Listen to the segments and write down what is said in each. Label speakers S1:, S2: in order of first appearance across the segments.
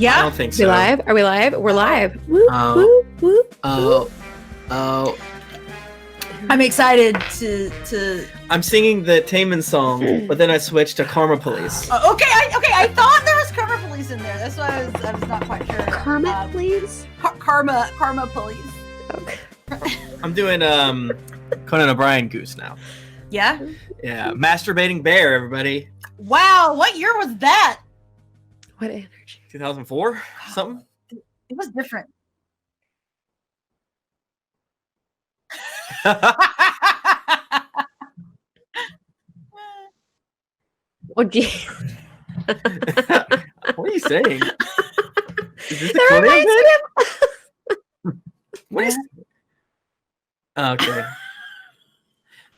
S1: Yeah.
S2: I don't think so.
S3: Are we live? We're live. Woo,
S2: Oh.
S3: woo, woo, woo.
S2: Oh.
S1: I'm excited to.
S2: I'm singing the Taman song, but then I switched to Karma Police.
S1: Okay. I thought there was Karma Police in there. That's why I was not quite sure.
S3: Karma, please.
S1: Karma Police.
S3: Okay.
S2: I'm doing Conan O'Brien Goose now.
S1: Yeah.
S2: Yeah, masturbating bear, everybody.
S1: Wow. What year was that?
S3: What energy?
S2: 2004, something.
S1: It was different.
S3: Oh, gee.
S2: What are you saying? Is this
S3: That reminds me of-
S2: What is?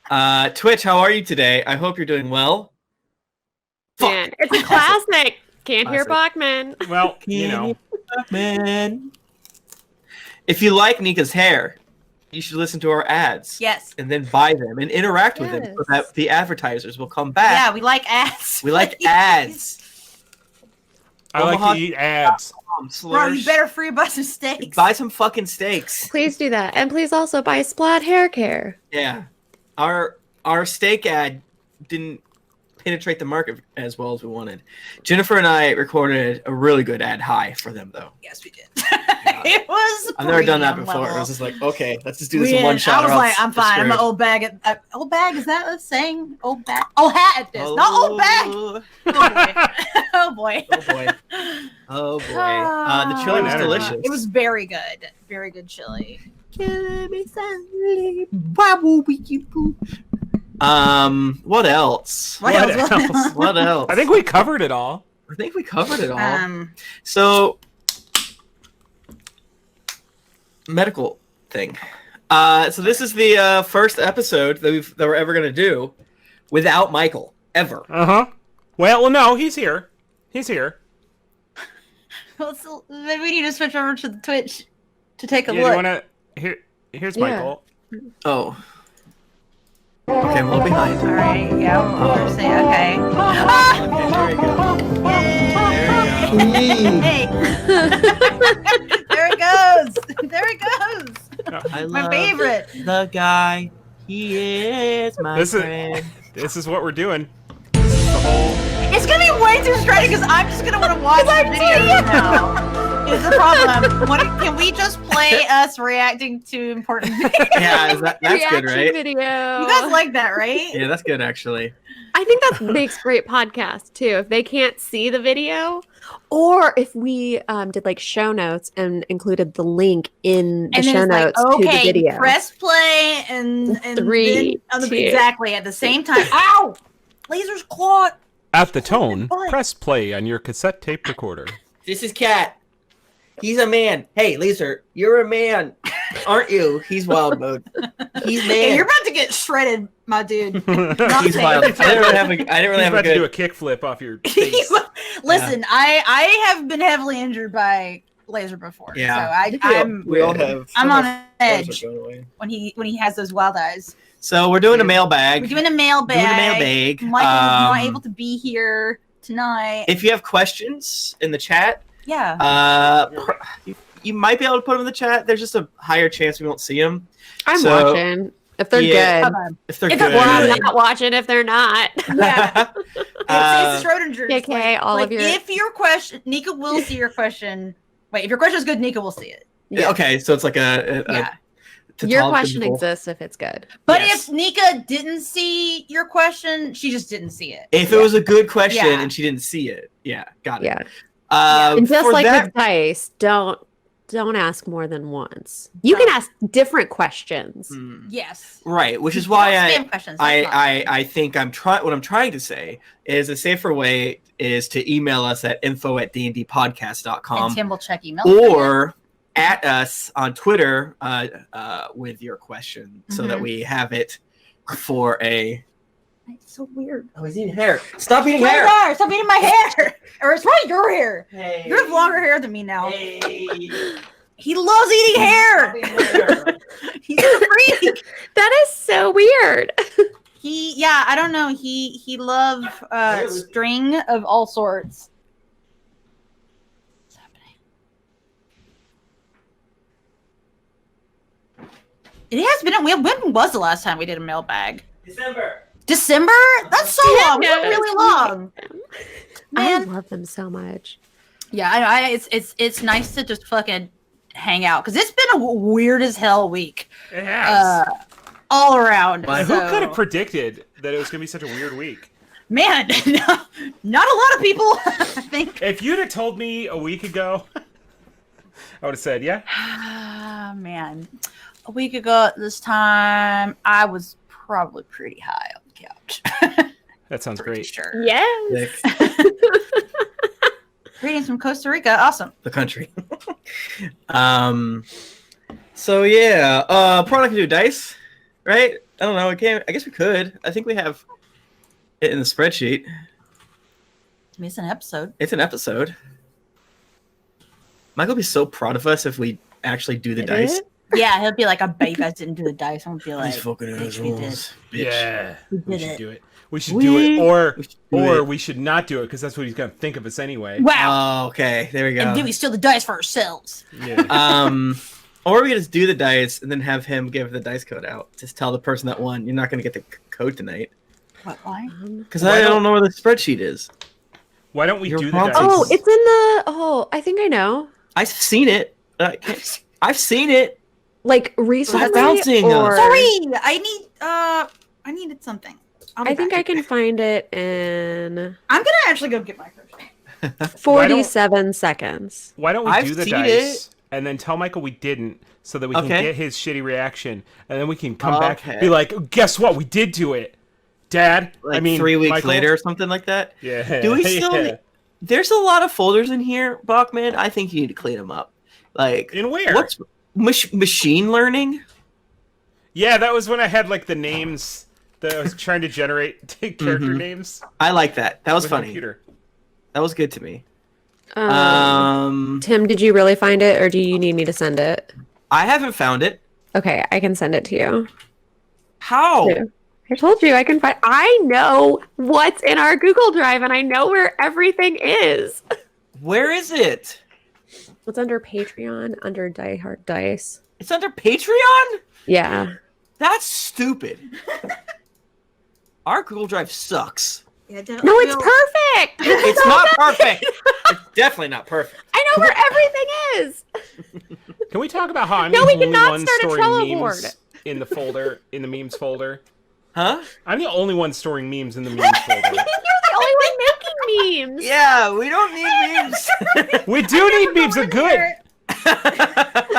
S2: Okay. Twitch, how are you today? I hope you're doing well.
S3: Man, it's a classic. Can't hear
S2: Classic.
S3: Bachmann.
S4: Well, you know.
S2: Man. If you like Nika's hair, you should listen to our ads.
S1: Yes.
S2: And then buy them and interact with them so that the advertisers will come back.
S1: Yeah, we like ads.
S2: We like ads.
S4: I like to eat ads.
S1: Bro, you better free buy some steaks.
S2: Buy some fucking steaks.
S3: Please do that. And please also buy Splat hair care.
S2: Yeah. Our steak ad didn't penetrate the market as well as we wanted. Jennifer and I recorded a really good ad high for them, though.
S1: Yes, we did. It was.
S2: I've never done that
S1: premium
S2: before.
S1: level.
S2: It was just like, okay, let's just do this in one shot.
S1: I was
S2: or
S1: like,
S2: else
S1: I'm
S2: we're
S1: fine. I'm an
S2: screwed.
S1: old bag. Old bag, is that a saying? Old bag? Oh, hat it is. Not old bag. Oh, boy.
S2: Oh, boy. Oh, boy. The chili was delicious.
S1: It was very good. Very good chili.
S2: What else?
S1: What else?
S2: What else?
S4: I think we covered it all.
S2: I think we covered it all. So, medical thing. So this is the first episode that we're ever gonna do without Michael ever.
S4: Well, no, he's here. He's here.
S1: Maybe we need to switch over to the Twitch to take a
S4: Yeah,
S1: look.
S4: you wanna? Here's Michael.
S2: Oh. Okay, I'm a little behind.
S1: All right. Yeah. We'll say okay.
S2: Okay, there you go.
S1: Hey. There it goes. There it goes.
S2: I
S1: My
S2: love
S1: favorite.
S2: the guy. He is my friend.
S4: This is what we're doing. This is the whole.
S1: It's gonna be way too straight because I'm just gonna want to watch the video now. Is the problem? Can we just play us reacting to important videos?
S2: Yeah, that's good, right?
S3: Video.
S1: You guys like that, right?
S2: Yeah, that's good actually.
S3: I think that makes great podcast too. If they can't see the video, or if we did like show notes and included the link in the show notes to the video.
S1: Press play and
S3: Three,
S1: then,
S3: two.
S1: exactly at the same time. Ow! Laser's caught.
S4: At the tone, press play on your cassette tape recorder.
S2: This is Cat. He's a man. Hey, Laser, you're a man, aren't you? He's wild mode. He's man.
S1: Hey, you're about to get shredded, my dude. Not
S2: He's
S1: saying-
S2: wild. I didn't really have a
S4: He's about to do a
S2: good.
S4: kickflip off your face.
S1: Listen, I have been heavily injured by Laser before.
S2: Yeah.
S1: So I'm
S2: We all have.
S1: I'm
S2: some
S1: on
S2: of
S1: edge
S2: ours are going away.
S1: when he has those wild eyes.
S2: So we're doing a mailbag.
S1: We're doing a mailbag. Michael's not able to be here tonight.
S2: If you have questions in the chat,
S1: Yeah.
S2: you might be able to put them in the chat. There's just a higher chance we won't see them.
S3: I'm watching. If they're good.
S2: If they're
S1: If
S2: good.
S1: they're
S3: I'm not watching if they're not.
S1: Yeah. It's Schrodinger.
S3: JK, all of your-
S1: If your question, Nika will see your question. Wait, if your question is good, Nika will see it.
S2: Yeah. Okay, so it's like a
S3: Your question
S2: tautological-
S3: exists if it's good.
S1: But
S2: Yes.
S1: if Nika didn't see your question, she just didn't see it.
S2: If it was a good question
S1: Yeah.
S2: and she didn't see it, yeah, got it.
S3: Yeah.
S2: And
S3: And just like with dice, don't ask more than once. You can ask different questions.
S1: Yes.
S2: Right, which is
S1: Don't
S2: why
S1: spam questions, that's not
S2: I think what I'm trying to say is a safer way is to email us at info@dndpodcast.com
S1: And Tim will check email.
S2: or at us on Twitter with your question so that
S1: Mhm.
S2: we have it for a.
S1: It's so weird.
S2: Oh, he's eating hair. Stop eating
S1: Stop
S2: hair.
S1: hair. Stop eating my hair. Or it's probably your hair.
S2: Hey.
S1: You have longer hair than me now.
S2: Hey.
S1: He loves eating hair.
S2: Stop eating hair.
S1: He's a freak.
S3: That is so weird.
S1: I don't know. He loved string of all sorts. What's happening? It has been. When was the last time we did a mailbag?
S2: December.
S1: That's so long.
S3: Yeah.
S1: That's really long.
S3: I
S1: Man.
S3: love them so much.
S1: Yeah, I know. It's nice to just fucking hang out because it's been a weird as hell week.
S4: It has.
S1: All around.
S4: Who could have predicted that it was going to be such a weird week?
S1: Man, not a lot of people. I think.
S4: If you'd have told me a week ago, I would have said, yeah.
S1: Man, a week ago at this time, I was probably pretty high on the couch.
S4: That sounds
S1: Pretty
S4: great.
S1: sure.
S3: Yes.
S1: Greetings from Costa Rica. Awesome.
S2: The country. So yeah, probably can do dice, right? I don't know. I guess we could. I think we have it in the spreadsheet.
S1: I mean, it's an episode.
S2: It's an episode. Michael will be so proud of us if we actually do the dice.
S1: Yeah, he'll be like, I bet you guys didn't do the dice. I'm gonna be like,
S2: These fucking
S1: bitch, we did.
S2: assholes. Bitch.
S4: Yeah.
S1: We
S4: We
S1: did
S4: should
S1: it.
S4: do it. We should do it. Or
S2: it.
S4: we should not do it because that's what he's going to think of us anyway.
S1: Wow.
S2: Oh, okay. There we go.
S1: And then we steal the dice for ourselves.
S4: Yeah.
S2: Or we could just do the dice and then have him give the dice code out. Just tell the person that won, you're not going to get the code tonight.
S1: What? Why?
S2: Because I don't know where the spreadsheet is.
S4: Why don't we
S2: Your
S4: do the
S2: response-
S4: dice?
S3: Oh, it's in the. Oh, I think I know.
S2: I've seen it. I've seen it.
S3: Like recently,
S2: bouncing
S3: or
S1: Sorry, I needed something.
S3: I think I can find it in
S1: I'm gonna actually go get my crochet.
S3: 47 seconds.
S4: Why don't we
S2: I've
S4: do the
S2: seen
S4: dice and then tell Michael we didn't so that we can
S2: Okay.
S4: get his shitty reaction and then we can come back
S2: Okay.
S4: and be like, guess what? We did do it. Dad,
S2: Like
S4: I mean
S2: 3 weeks
S4: Michael?
S2: later or something like that.
S4: Yeah.
S2: Do we still?
S4: yeah.
S2: There's a lot of folders in here, Bachmann. I think you need to clean them up. Like
S4: In where?
S2: What's machine learning?
S4: Yeah, that was when I had like the names that I was trying to generate character
S2: Mhm.
S4: names.
S2: I like that. That was
S4: with my
S2: funny.
S4: computer.
S2: That was good to me.
S3: Tim, did you really find it, or do you need me to send it?
S2: I haven't found it.
S3: Okay, I can send it to you.
S2: How?
S3: Yeah. I told you I can find. I know what's in our Google Drive, and I know where everything is.
S2: Where is it?
S3: It's under Patreon, under Die Hard Dice.
S2: It's under Patreon?
S3: Yeah.
S2: That's stupid. Our Google Drive sucks.
S1: Yeah,
S3: No, it's perfect.
S2: It's not perfect. It's definitely not perfect.
S3: I know where everything is.
S4: Can we talk about how I'm
S3: No,
S4: the
S3: we
S4: only
S3: cannot
S4: one
S3: start a
S4: storing
S3: Trello
S4: memes
S3: board.
S4: in the folder, in the memes folder?
S2: Huh?
S4: I'm the only one storing memes in the memes folder.
S3: You're the only one making memes.
S2: Yeah, we don't need memes.
S4: We do need memes. They're good.
S1: I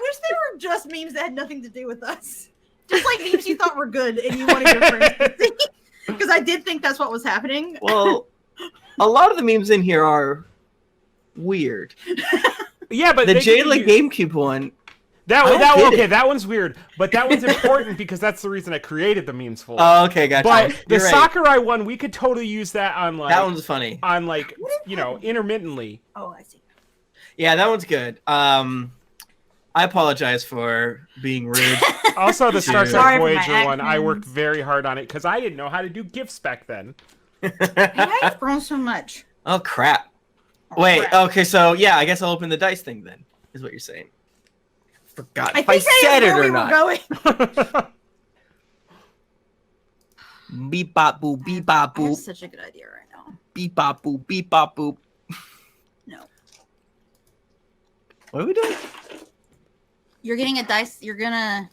S1: wish they were just memes that had nothing to do with us. Just like memes you thought were good and you wanted your friends to see. Because I did think that's what was happening.
S2: Well, a lot of the memes in here are weird.
S4: Yeah, but
S2: The
S4: they could
S2: Jayla
S4: use-
S2: GameCube one.
S4: That
S2: I
S4: one,
S2: don't get
S4: okay,
S2: it.
S4: that one's weird, but that one's important because that's the reason I created the memes folder.
S2: Oh, okay, gotcha.
S4: But the
S2: You're right.
S4: Sakurai one, we could totally use that on like
S2: That one's funny.
S4: Intermittently.
S1: Oh, I see.
S2: Yeah, that one's good. I apologize for being rude.
S4: Also, the Star
S1: Sorry
S4: Trek
S1: for my
S4: Voyager one, I
S1: acronyms.
S4: worked very hard on it because I didn't know how to do GIFs back then.
S1: Why have grown so much?
S2: Oh crap.
S1: Oh,
S2: Wait,
S1: crap.
S2: okay, so yeah, I guess I'll open the dice thing then, is what you're saying. Forgot
S1: I
S2: if I
S1: think that
S2: said
S1: is
S2: it
S1: where
S2: or
S1: we were
S2: not.
S1: going.
S2: Beep bop boop, beep bop
S1: I have
S2: boop,
S1: such a good idea right now.
S2: beep bop boop, beep bop boop.
S1: No.
S2: What are we doing?
S1: You're getting a dice. You're gonna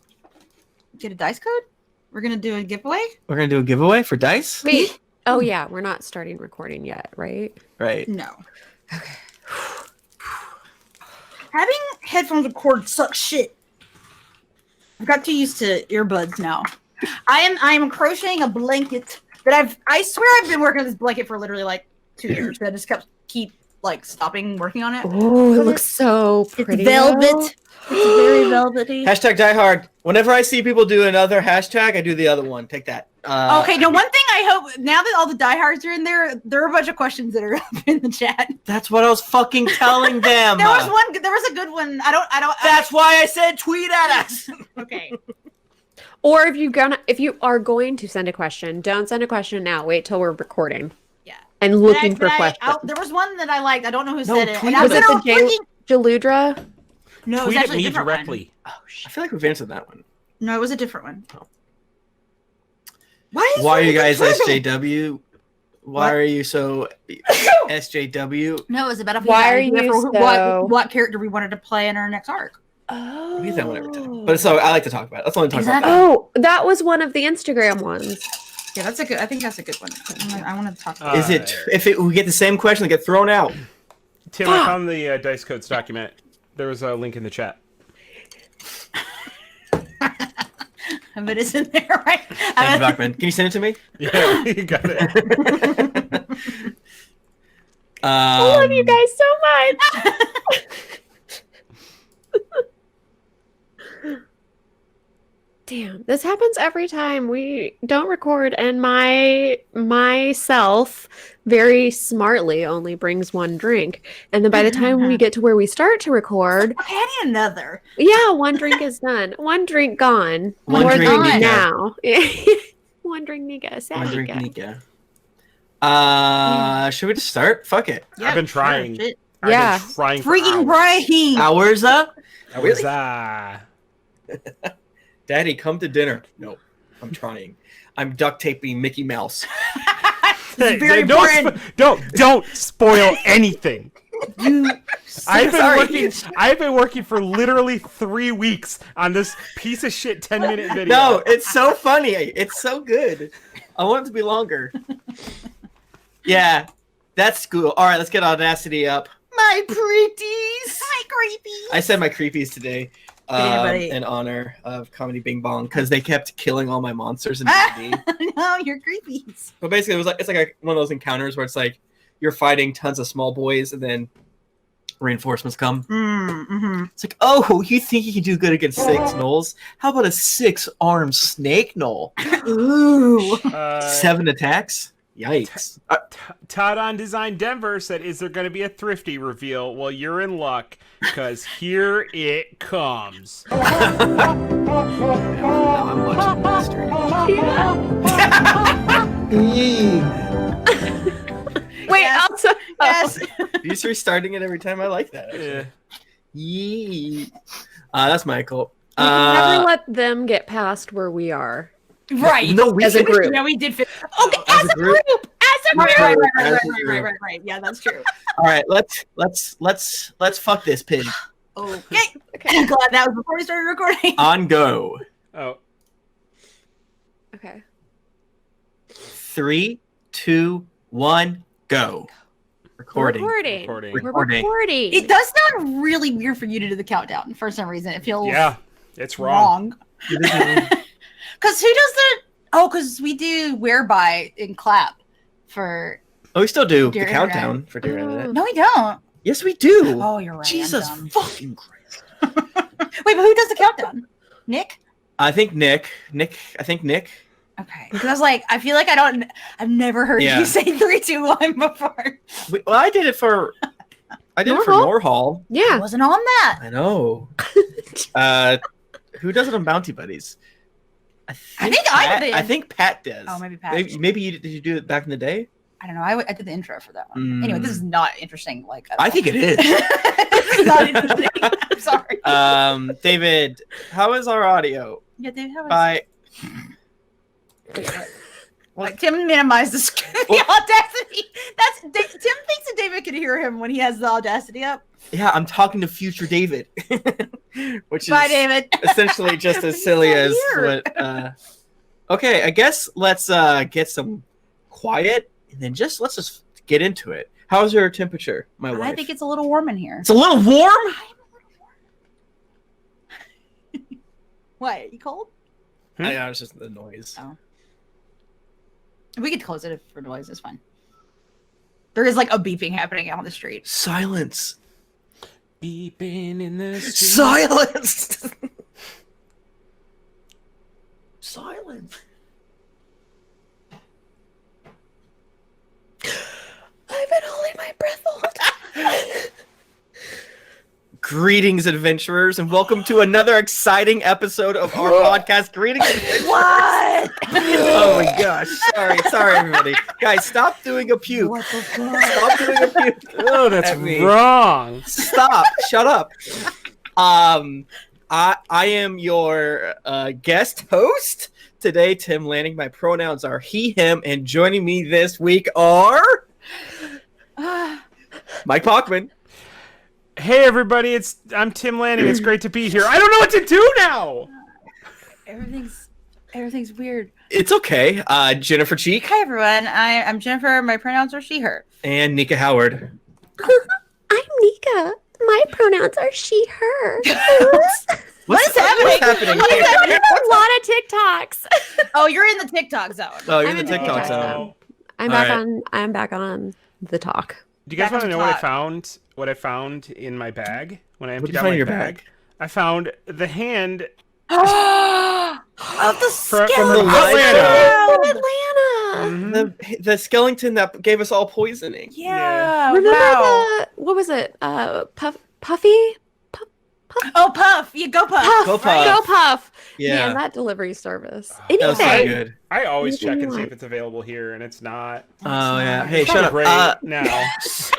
S1: get a dice code? We're gonna do a giveaway?
S2: We're gonna do a giveaway for dice?
S3: Wait. Oh yeah, we're not starting recording yet, right?
S2: Right.
S1: No. Okay. Having headphones record sucks shit. I've got too used to earbuds now. I am crocheting a blanket that I swear I've been working on this blanket for literally like 2 years. But I just keep like stopping working on it.
S3: Oh, it looks so
S1: It's
S3: pretty.
S1: velvet.
S3: though.
S1: It's very velvety.
S2: Hashtag die hard. Whenever I see people do another hashtag, I do the other one. Take that.
S1: Okay, now one thing I hope now that all the diehards are in there are a bunch of questions that are up in the chat.
S2: That's what I was fucking telling them.
S1: There was a good one. I don't.
S2: That's why I said tweet at us.
S1: Okay.
S3: Or if you are going to send a question, don't send a question now. Wait till we're recording.
S1: Yeah.
S3: And looking for
S1: But
S3: questions.
S1: there was one that I liked. I don't know who
S2: No,
S1: said it.
S2: tweet
S1: And I was
S2: us.
S1: in
S3: Was it
S1: a
S3: the
S1: freaking
S3: Jaludra?
S1: No, it was
S4: Tweet at
S1: actually
S4: me
S1: a different
S4: directly.
S1: one.
S2: Oh, shit. I feel like we've answered that one.
S1: No, it was a different one.
S2: Oh.
S1: Why
S2: Why are you guys
S1: SJW?
S2: SJW? Why are you so SJW?
S1: No, it was about if
S3: Why
S1: we had
S3: are
S1: idea
S3: you
S1: for
S3: so-
S1: what character we wanted to play in our next arc.
S3: Oh.
S2: Maybe that one every time. But so I like to talk about it. Let's only talk about that.
S3: Oh, that was one of the Instagram ones.
S1: Yeah, that's a good. I think that's a good one. I want to talk about.
S2: Is it if we get the same question, they get thrown out?
S4: Tim, I found the Dice Codes document. There was a link in the chat.
S1: But it's in there, right?
S2: Thank you, Bachmann. Can you send it to me?
S4: Yeah, you got it.
S3: I love you guys so much. Damn, this happens every time we don't record, and myself very smartly only brings one drink, and then by the time we get to where we start to record,
S1: Okay, I need another.
S3: yeah, one drink is done, one drink gone,
S2: One
S3: more
S2: drink
S3: than
S2: Nika.
S3: now. One drink Nika, sad
S2: One drink
S3: Nika.
S2: Nika. Should we just start? Fuck it.
S4: I've been trying.
S1: Shit.
S3: Yeah.
S4: I've been trying for
S1: Freaking
S4: hours.
S1: brain.
S2: Hours up?
S4: That was,
S2: Daddy, come to dinner. No, I'm trying. I'm duct taping Mickey Mouse.
S4: Hey,
S1: very
S4: don't don't spoil anything. I've been working for literally 3 weeks on this piece of shit 10-minute video.
S2: No, it's so funny. It's so good. I want it to be longer. Yeah, that's cool. All right, let's get Audacity up. My pretties.
S1: Hi, creepy.
S2: I said my creepies today
S1: anybody-
S2: in honor of Comedy Bing Bong because they kept killing all my monsters in D&D.
S1: No, you're creepies.
S2: But basically, it's like one of those encounters where it's like you're fighting tons of small boys and then reinforcements come.
S1: Mm-hmm.
S2: It's like, oh, you think you can do good against 6 gnolls? How about a 6-armed snake gnoll?
S1: Ooh.
S2: 7 attacks? Yikes.
S4: Todd on Design Denver said, is there going to be a Thrifty reveal? Well, you're in luck, because here it comes.
S2: Now I'm watching Monster.
S3: Wait,
S1: Yes.
S3: also,
S1: Yes.
S2: He's restarting it every time. I like that.
S4: Yeah.
S2: Yee. That's Michael.
S3: we can never let them get past where we are.
S1: Right.
S2: No, we
S3: As a
S2: should-
S3: group.
S1: Yeah, we did fit.
S2: Okay, as a group.
S3: As a
S1: Right,
S3: group.
S1: right. Yeah, that's true.
S2: All right, let's fuck this pig.
S1: Okay. I'm glad that was before we started recording.
S2: On go.
S4: Oh,
S3: Okay.
S2: 3, 2, 1, go. Recording.
S3: Recording.
S4: recording.
S3: We're
S2: Recording.
S3: recording.
S1: It does sound really weird for you to do the countdown for some reason. It feels
S4: Yeah, it's wrong.
S1: Because who does the? Oh, because we do whereby in clap for.
S2: Oh, we still do
S1: Dear
S2: the
S1: Internet.
S2: countdown for Dear Internet.
S1: No, we don't.
S2: Yes, we do.
S1: Oh, you're right.
S2: Jesus
S1: I'm dumb.
S2: fucking Christ.
S1: Wait, but who does the countdown? Nick.
S2: I think Nick.
S1: Okay. Because I was like, I feel like I've never heard
S2: Yeah.
S1: you say 3, 2, 1 before.
S2: Well, I did it for
S3: Norhall?
S2: Norhall.
S1: I
S3: Yeah.
S1: wasn't on that.
S2: I know. Who does it on Bounty Buddies?
S1: I think I did.
S2: I think Pat does.
S1: Oh, maybe Pat.
S2: Maybe did you do it back in the day?
S1: I don't know. I did the intro for that one. Anyway, this is not interesting. Like
S2: I think it is.
S1: this is not interesting. I'm sorry.
S2: David, how is our audio?
S1: Yeah, David, how was
S2: Bye.
S1: Like Tim minimized the audacity. Tim thinks that David can hear him when he has the audacity up.
S2: Yeah, I'm talking to future David, which
S1: Bye,
S2: is
S1: David.
S2: essentially just as silly
S1: He's
S2: as
S1: so weird.
S2: what. Okay, I guess let's get some quiet and then let's just get into it. How's your temperature, my wife?
S1: I think it's a little warm in here.
S2: It's a little warm.
S1: What? Are you cold?
S2: I know, it's just the noise.
S1: Oh. We could close it for noise. It's fine. There is like a beeping happening out on the street.
S2: Silence.
S4: Beeping in the street.
S2: Silence. Silence.
S3: I've been holding my breath the whole time.
S2: Greetings, adventurers, and welcome to another exciting episode of our podcast. Greetings, adventurers.
S1: What?
S2: Oh my gosh! Sorry, everybody. Guys, stop doing a puke.
S1: What the fuck?
S2: Stop doing a puke.
S4: Oh, that's
S2: At me.
S4: wrong.
S2: Stop. Shut up. I am your guest host today, Tim Lanning. My pronouns are he, him, and joining me this week are Mike Bachmann.
S4: Hey everybody, I'm Tim Lanning. It's great to be here. I don't know what to do now.
S1: Everything's weird.
S2: It's okay. Jennifer Cheek.
S1: Hi everyone. I'm Jennifer. My pronouns are she, her.
S2: And Nika Howard.
S3: I'm Nika. My pronouns are she, her.
S2: What's happening?
S3: A lot of TikToks.
S1: Oh, you're in the TikTok zone.
S2: Oh, you're
S3: I'm
S2: in the
S3: in
S2: TikTok
S3: TikTok
S2: zone.
S3: I'm back on the talk.
S4: Do you guys
S1: Back
S4: want to
S1: on
S4: know what I
S1: top.
S4: found? What I found in my bag when I
S2: What did
S4: emptied
S2: you
S4: out
S2: find
S4: my
S2: in your
S4: bag?
S2: bag?
S4: I found the hand
S1: Of the
S4: from
S1: skeleton.
S4: Atlanta.
S3: Atlanta.
S2: The skeleton that gave us all poisoning.
S1: Yeah.
S3: Remember
S1: wow.
S3: what was it? Puffy?
S1: Oh, Puff. You go Puff.
S2: Go Puff.
S1: right?
S3: Go Puff.
S2: Yeah.
S3: Man, that delivery service.
S2: That was so
S3: Anything.
S2: good.
S4: I always check and see
S3: Anything
S4: if it's available here, and it's not.
S2: Oh, yeah. Hey,
S4: It's
S2: shut
S4: not
S2: up.
S4: great now.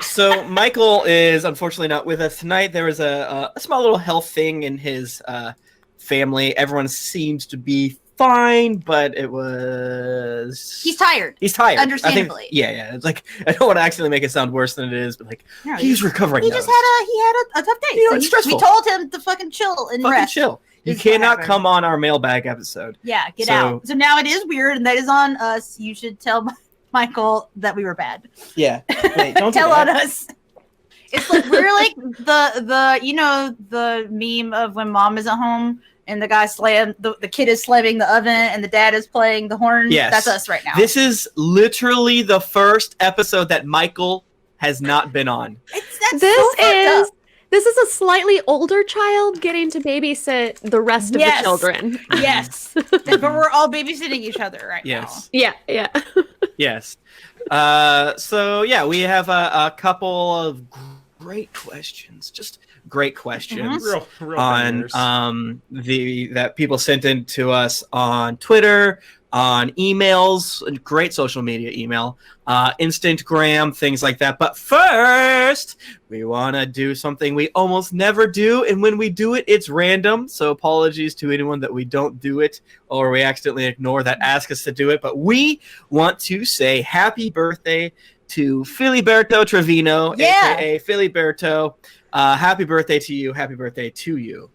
S2: So Michael is unfortunately not with us tonight. There was a small little health thing in his family. Everyone seems to be fine, but it was...
S1: He's tired.
S2: He's tired.
S1: Understandably.
S2: I think, yeah. It's like, I don't want to accidentally make it sound worse than it is, but like,
S1: No,
S2: he's recovering.
S1: He
S2: now.
S1: just had a tough day.
S2: You know,
S1: So
S2: it's stressful.
S1: We told him to fucking chill and
S2: Fucking
S1: rest.
S2: chill. You
S1: This is what
S2: cannot
S1: happened.
S2: come on our mailbag episode.
S1: Yeah, get
S2: So-
S1: out. So now it is weird, and that is on us. You should tell Michael that we were bad.
S2: Yeah. Wait, don't
S1: Tell
S2: do
S1: on
S2: that.
S1: us. It's like we're like the you know the meme of when mom isn't home and the guy the kid is slamming the oven and the dad is playing the horn.
S2: Yes.
S1: That's us right now.
S2: This is literally the first episode that Michael has not been on.
S3: This is a slightly older child getting to babysit the rest of
S1: Yes.
S3: the children.
S1: Yes, but we're all babysitting each other right
S2: Yes.
S3: Yeah.
S2: Yes. So yeah, we have a couple of great questions. Just great questions.
S4: Real
S2: On
S4: bangers.
S2: that people sent in to us on Twitter, on emails, great social media email, Instagram, things like that. But first, we want to do something we almost never do, and when we do it, it's random. So apologies to anyone that we don't do it or we accidentally ignore that ask us to do it. But we want to say happy birthday to Filiberto Trevino,
S1: Yeah.
S2: aka Filiberto. Happy birthday to you. Happy birthday to you.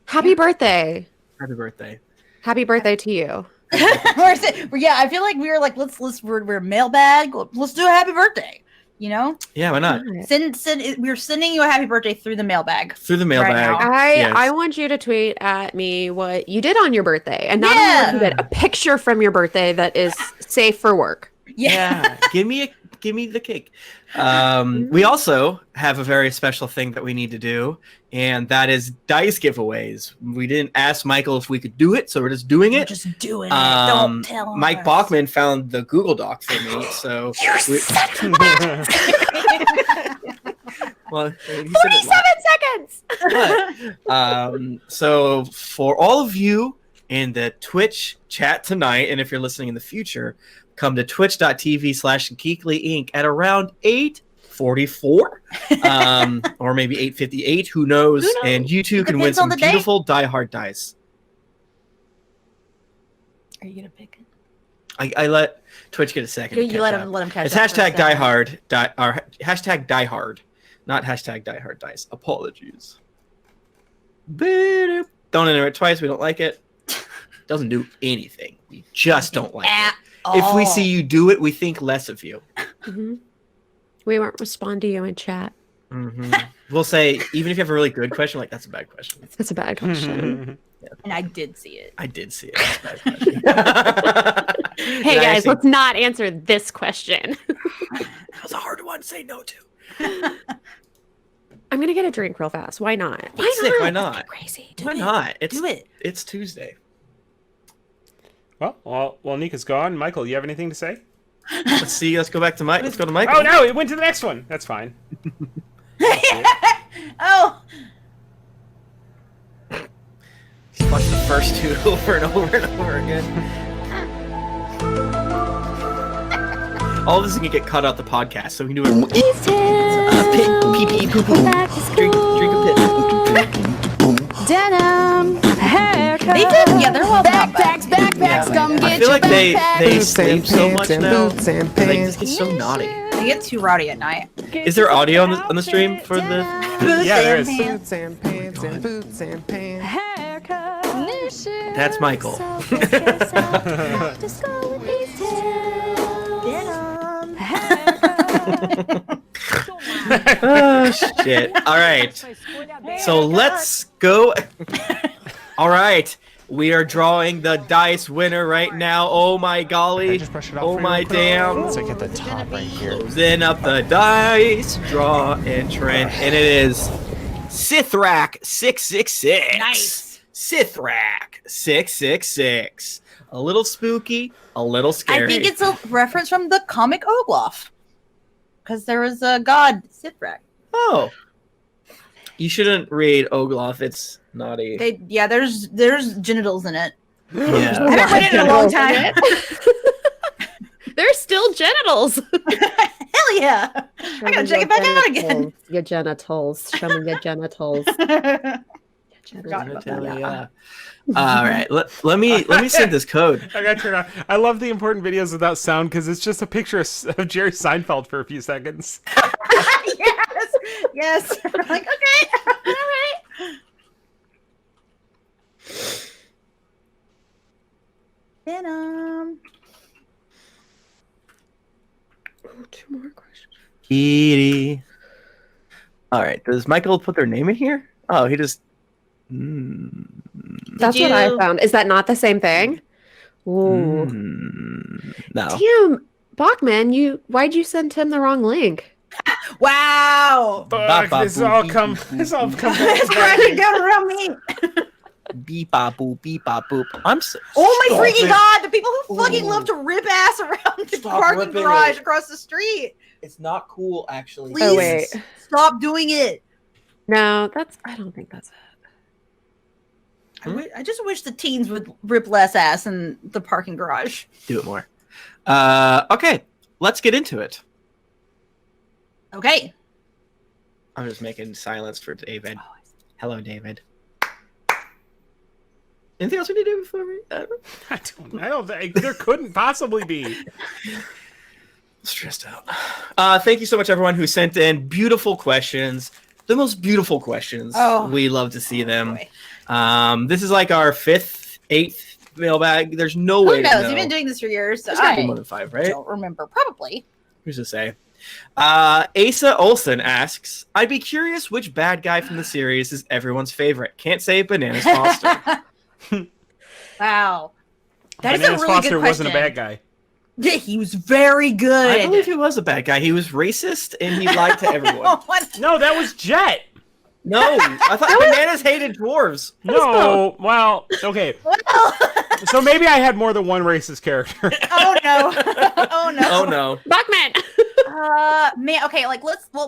S3: Happy birthday.
S2: Happy birthday.
S3: Happy birthday to you.
S1: yeah, I feel like we were like we're mailbag. Let's do a happy birthday. You know,
S2: Yeah, why not?
S1: we're sending you a happy birthday through the mailbag.
S2: Through the mailbag.
S1: now.
S2: Yes.
S3: I want you to tweet at me what you did on your birthday, and not only
S1: Yeah.
S3: what you did, a picture from your birthday that is safe for work.
S2: Yeah, give me the cake. We also have a very special thing that we need to do, and that is dice giveaways. We didn't ask Michael if we could do it, so we're just doing
S1: We're
S2: it.
S1: just doing it. Don't tell him.
S2: Mike Bachmann found the Google Doc for me, so well, he said it
S3: 47 seconds.
S2: But, so for all of you in the Twitch chat tonight, and if you're listening in the future, come to twitch.tv/Geekly Inc. at around 8:44, or maybe 8:58, who knows?
S3: Who knows?
S2: And you too can win
S1: Depends on
S2: some
S1: the day.
S2: beautiful Die Hard dice.
S1: Are you gonna pick it?
S2: I let Twitch get a second. to
S1: You
S2: catch
S1: let
S2: up.
S1: him catch
S2: It's
S1: up for a
S2: hashtag Die
S1: second.
S2: Hard, or hashtag Die Hard, not hashtag Die Hard Dice. Apologies. Boop. Don't enter it twice. We don't like it. Doesn't do anything. We just don't like it. If we see you do it, we think less of you.
S3: Mm-hmm. We won't respond to you in chat.
S2: We'll say, even if you have a really good question, like, that's a bad question.
S3: That's a bad question.
S1: And I did see it.
S2: I did see it. That's a bad question.
S3: Hey
S2: And I
S3: guys,
S2: actually-
S3: let's not answer this question.
S2: That was a hard one to say no to.
S3: I'm gonna get a drink real fast. Why not?
S2: Sick, why not?
S1: Crazy.
S2: Why not?
S1: Do it.
S2: It's Tuesday.
S4: Well, Nika's gone. Michael, you have anything to say?
S2: Let's see. Let's go back to Mike. Let's go to Michael.
S4: Oh no, it went to the next one. That's fine.
S1: Oh,
S2: Just watch the first two over and over and over again. All of this is gonna get cut out the podcast, so we can do it.
S3: Please tell
S2: Pee pee poo poo.
S3: back to
S2: Drink
S3: school.
S2: a piss.
S1: They did, yeah, they're well done.
S5: Backpacks, come get
S2: I feel like they
S5: Boots
S2: sleep so much now.
S5: boots and
S2: Like,
S5: pants.
S2: this gets so naughty.
S1: They get too rowdy at night.
S2: Is there audio on the stream for the?
S4: Yeah, there is.
S5: Boots and pants and boots and pants.
S2: That's Michael. Oh shit! All right, so let's go. All right, we are drawing the dice winner right now. Oh my golly! Oh my damn!
S5: Let's look at the top right here.
S2: Closing up the dice, draw entrant, and it is Sithrak 666.
S1: Nice.
S2: Sithrak 666. A little spooky, a little scary.
S1: I think it's a reference from the comic Ogloff. Because there was a god, Sithrak.
S2: Oh. You shouldn't read Ogloff, it's naughty.
S1: There's genitals in it.
S2: Yeah.
S1: I haven't read it in a long time.
S3: There's still genitals.
S1: Hell yeah. I gotta check it back out again.
S3: Your genitals. Show me your genitals.
S1: Forgot about that.
S2: Yeah. All right, let me send this code.
S4: I gotta turn on. I love the important videos without sound because it's just a picture of Jerry Seinfeld for a few seconds.
S1: Yes. Like, okay. All right. Venom.
S3: Two more questions.
S2: Kitty. All right, does Michael put their name in here? Oh, he just.
S3: That's what I found. Is that not the same thing? Ooh.
S2: No.
S3: Damn, Bachmann, why'd you send him the wrong link?
S1: Wow.
S4: Fuck, this all come back.
S1: It's crashing down around me.
S2: Beep bop boop, beep bop boop.
S1: Oh my freaking god! The people who fucking love to rip ass around the parking garage across the street.
S2: It's not cool, actually.
S1: Please
S3: wait.
S1: stop doing it.
S3: No, I don't think that's it.
S1: I just wish the teens would rip less ass in the parking garage.
S2: Do it more. Okay, let's get into it.
S1: Okay.
S2: I'm just making silence for David. Hello, David. Anything else we need to do before we?
S4: I don't think there couldn't possibly be.
S2: Stressed out. Thank you so much, everyone who sent in beautiful questions. The most beautiful questions.
S1: Oh.
S2: We love to see them.
S1: Boy.
S2: This is like our 5th, 8th mailbag. There's no
S1: Who
S2: way
S1: knows?
S2: to know.
S1: You've been doing this for years, so
S2: There's gotta be
S1: I
S2: more than 5, right?
S1: don't remember. Probably.
S2: Who's to say? Asa Olsen asks, I'd be curious which bad guy from the series is everyone's favorite. Can't say Bananas Foster.
S1: Wow. That is
S4: Bananas
S1: a really
S4: Foster
S1: good question.
S4: wasn't a bad guy.
S1: Yeah, he was very good.
S2: I believe he was a bad guy. He was racist and he lied to everyone.
S4: No, that was Jet.
S2: No, I thought Bananas hated dwarves.
S4: No, well, okay. So maybe I had more than one racist character.
S1: Oh no. Oh no.
S2: Oh no.
S3: Bachmann!
S1: Man, okay, like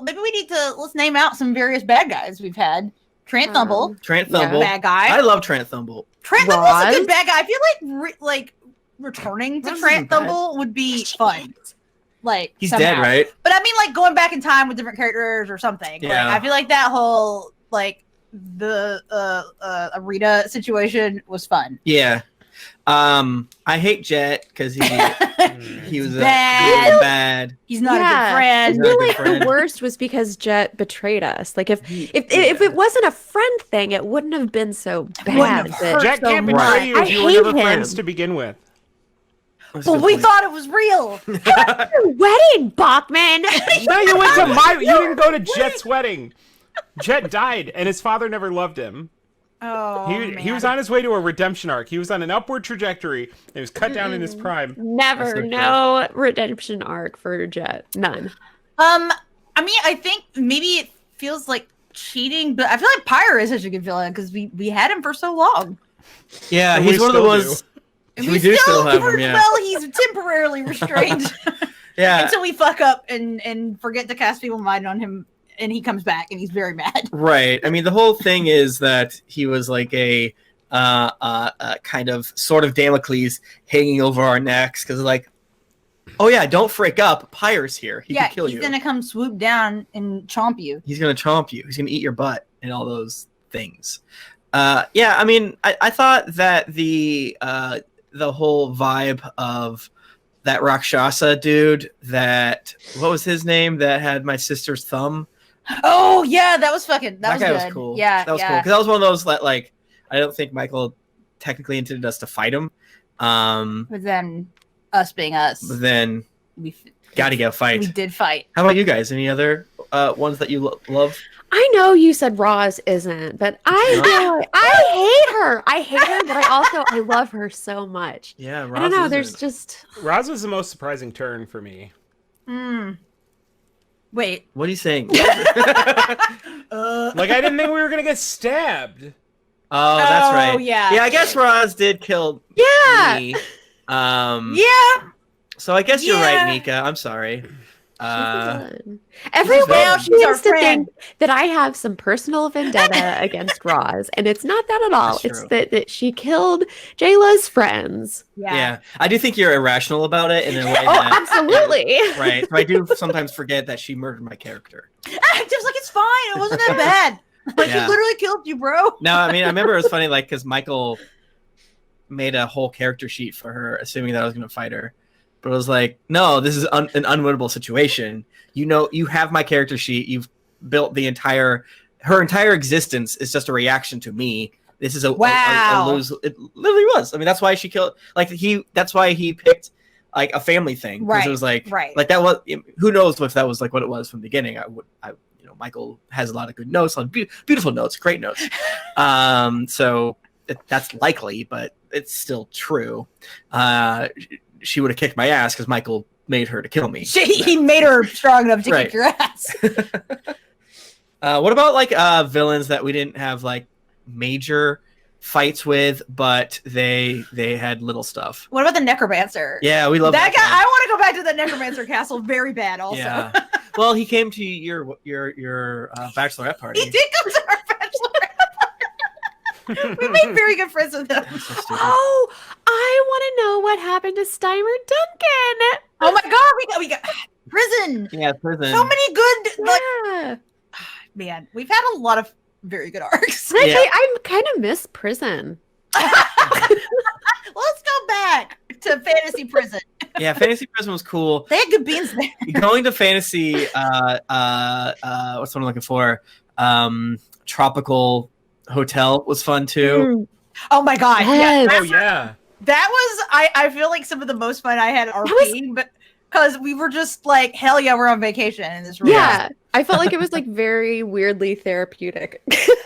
S1: maybe we need to name out some various bad guys we've had. Trant Thumble.
S2: Trant Thumble.
S1: Bad guy.
S2: I love Trant Thumble.
S1: Trant Thumble's a good bad guy. I feel like returning to
S2: Roz
S1: Trant
S2: isn't bad.
S1: Thumble would be fun. Like
S2: He's
S1: somehow.
S2: dead, right?
S1: But I mean, like going back in time with different characters or something.
S2: Yeah.
S1: Like, I feel like that whole the Rita situation was fun.
S2: Yeah. I hate Jet because he was
S1: Bad.
S2: bad.
S1: He's not a
S3: Yeah.
S1: good friend.
S3: I
S2: Not a
S3: feel
S2: good
S3: like
S2: friend.
S3: the worst was because Jet betrayed us. Like if it wasn't a friend thing, it wouldn't have been so bad.
S1: Wouldn't have hurt.
S4: Jet
S1: so
S4: can't
S1: much.
S4: betray you
S3: I
S4: if you were
S3: hate
S4: never
S3: him.
S4: friends to begin with.
S1: But we thought it was real.
S3: Wedding, Bachmann.
S4: No, you went to you didn't go to Jet's wedding. Jet died, and his father never loved him.
S1: Oh,
S4: He was on his way to a redemption arc. He was on an upward trajectory. And he was cut down in his prime.
S3: Never,
S2: That's
S3: no redemption arc for Jet. None.
S1: I mean, I think maybe it feels like cheating, but I feel like Pyre is such a good villain because we had him for so long.
S2: Yeah,
S4: And
S2: he's
S4: we
S2: one of the
S4: still
S2: ones.
S1: And
S2: We do still have him, yeah.
S1: Well, he's temporarily restrained
S2: Yeah.
S1: until we fuck up and forget to cast Feeble Mind on him, and he comes back and he's very mad.
S2: Right. I mean, the whole thing is that he was like a kind of sort of Damocles hanging over our necks because, like, oh yeah, don't freak up. Pyre's here. He can kill
S1: he's
S2: you.
S1: gonna come swoop down and chomp you.
S2: He's gonna chomp you. He's gonna eat your butt and all those things. Yeah, I mean, I thought that the whole vibe of that Rakshasa dude, what was his name, that had my sister's thumb?
S1: Oh yeah, that was fucking. That was
S2: guy
S1: good.
S2: was cool.
S1: Yeah,
S2: that was cool because that was one of those that like I don't think Michael technically intended us to fight him.
S1: But then us being us,
S2: But then
S1: we
S2: gotta get a fight.
S1: We did fight.
S2: How about you guys? Any other ones that you love?
S3: I know you said Roz isn't, but I hate her. I hate her, but I love her so much.
S2: Yeah, Roz
S3: I don't know.
S2: isn't.
S3: There's just
S4: Roz was the most surprising turn for me.
S1: Wait.
S2: What are you saying?
S4: Like I didn't think we were gonna get stabbed.
S2: Oh, that's right.
S1: Yeah.
S2: Yeah, I guess Roz did kill
S3: yeah.
S2: me.
S1: Yeah.
S2: So I guess you're right,
S1: Yeah.
S2: Nika. I'm sorry.
S3: Everyone
S1: now she's our
S3: seems to
S1: friend.
S3: think that I have some personal vendetta against Roz, and it's not that at all.
S2: That's
S3: It's
S2: true.
S3: that she killed Jayla's friends.
S2: Yeah. I do think you're irrational about it in a way
S3: Oh,
S2: that
S3: absolutely.
S2: right. So I do sometimes forget that she murdered my character.
S1: Just like it's fine. It wasn't that bad. Like
S2: Yeah.
S1: he literally killed you, bro.
S2: No, I mean I remember it was funny, like because Michael made a whole character sheet for her, assuming that I was going to fight her. But it was like, no, this is an unwinnable situation. You know, you have my character sheet. You've built her entire existence is just a reaction to me. This is a lose. It literally was. I mean, that's why she killed. That's why he picked like a family thing. Because it was like that was. Who knows if that was like what it was from the beginning? Michael has a lot of good notes, beautiful notes, great notes. So that's likely, but it's still true. She would have kicked my ass because Michael made her to kill me.
S1: He made her strong enough to kick your ass.
S2: What about like villains that we didn't have like major fights with, but they had little stuff?
S1: What about the necromancer?
S2: Yeah, we love
S1: that guy. I want to go back to the necromancer castle very bad. Also,
S2: yeah. Well, he came to your bachelorette party.
S1: He did come to our bachelorette party. We made very good friends with him.
S3: Oh, I want to know what happened to Steimer Duncan.
S1: Oh my god, we got prison.
S2: Yeah, prison.
S1: So many good.
S3: Yeah.
S1: Man, we've had a lot of very good arcs.
S3: Actually, I kind of miss prison.
S1: Let's go back to fantasy prison.
S2: Yeah, fantasy prison was cool.
S1: They had good beans there.
S2: Going to fantasy, what's what I'm looking for? Tropical hotel was fun too.
S1: Oh my god!
S3: Yes.
S1: Yeah,
S4: Oh yeah.
S1: that was. I feel like some of the most fun I had RPing, but because we were just like, hell yeah, we're on vacation in this room.
S3: Yeah, I felt like it was like very weirdly therapeutic.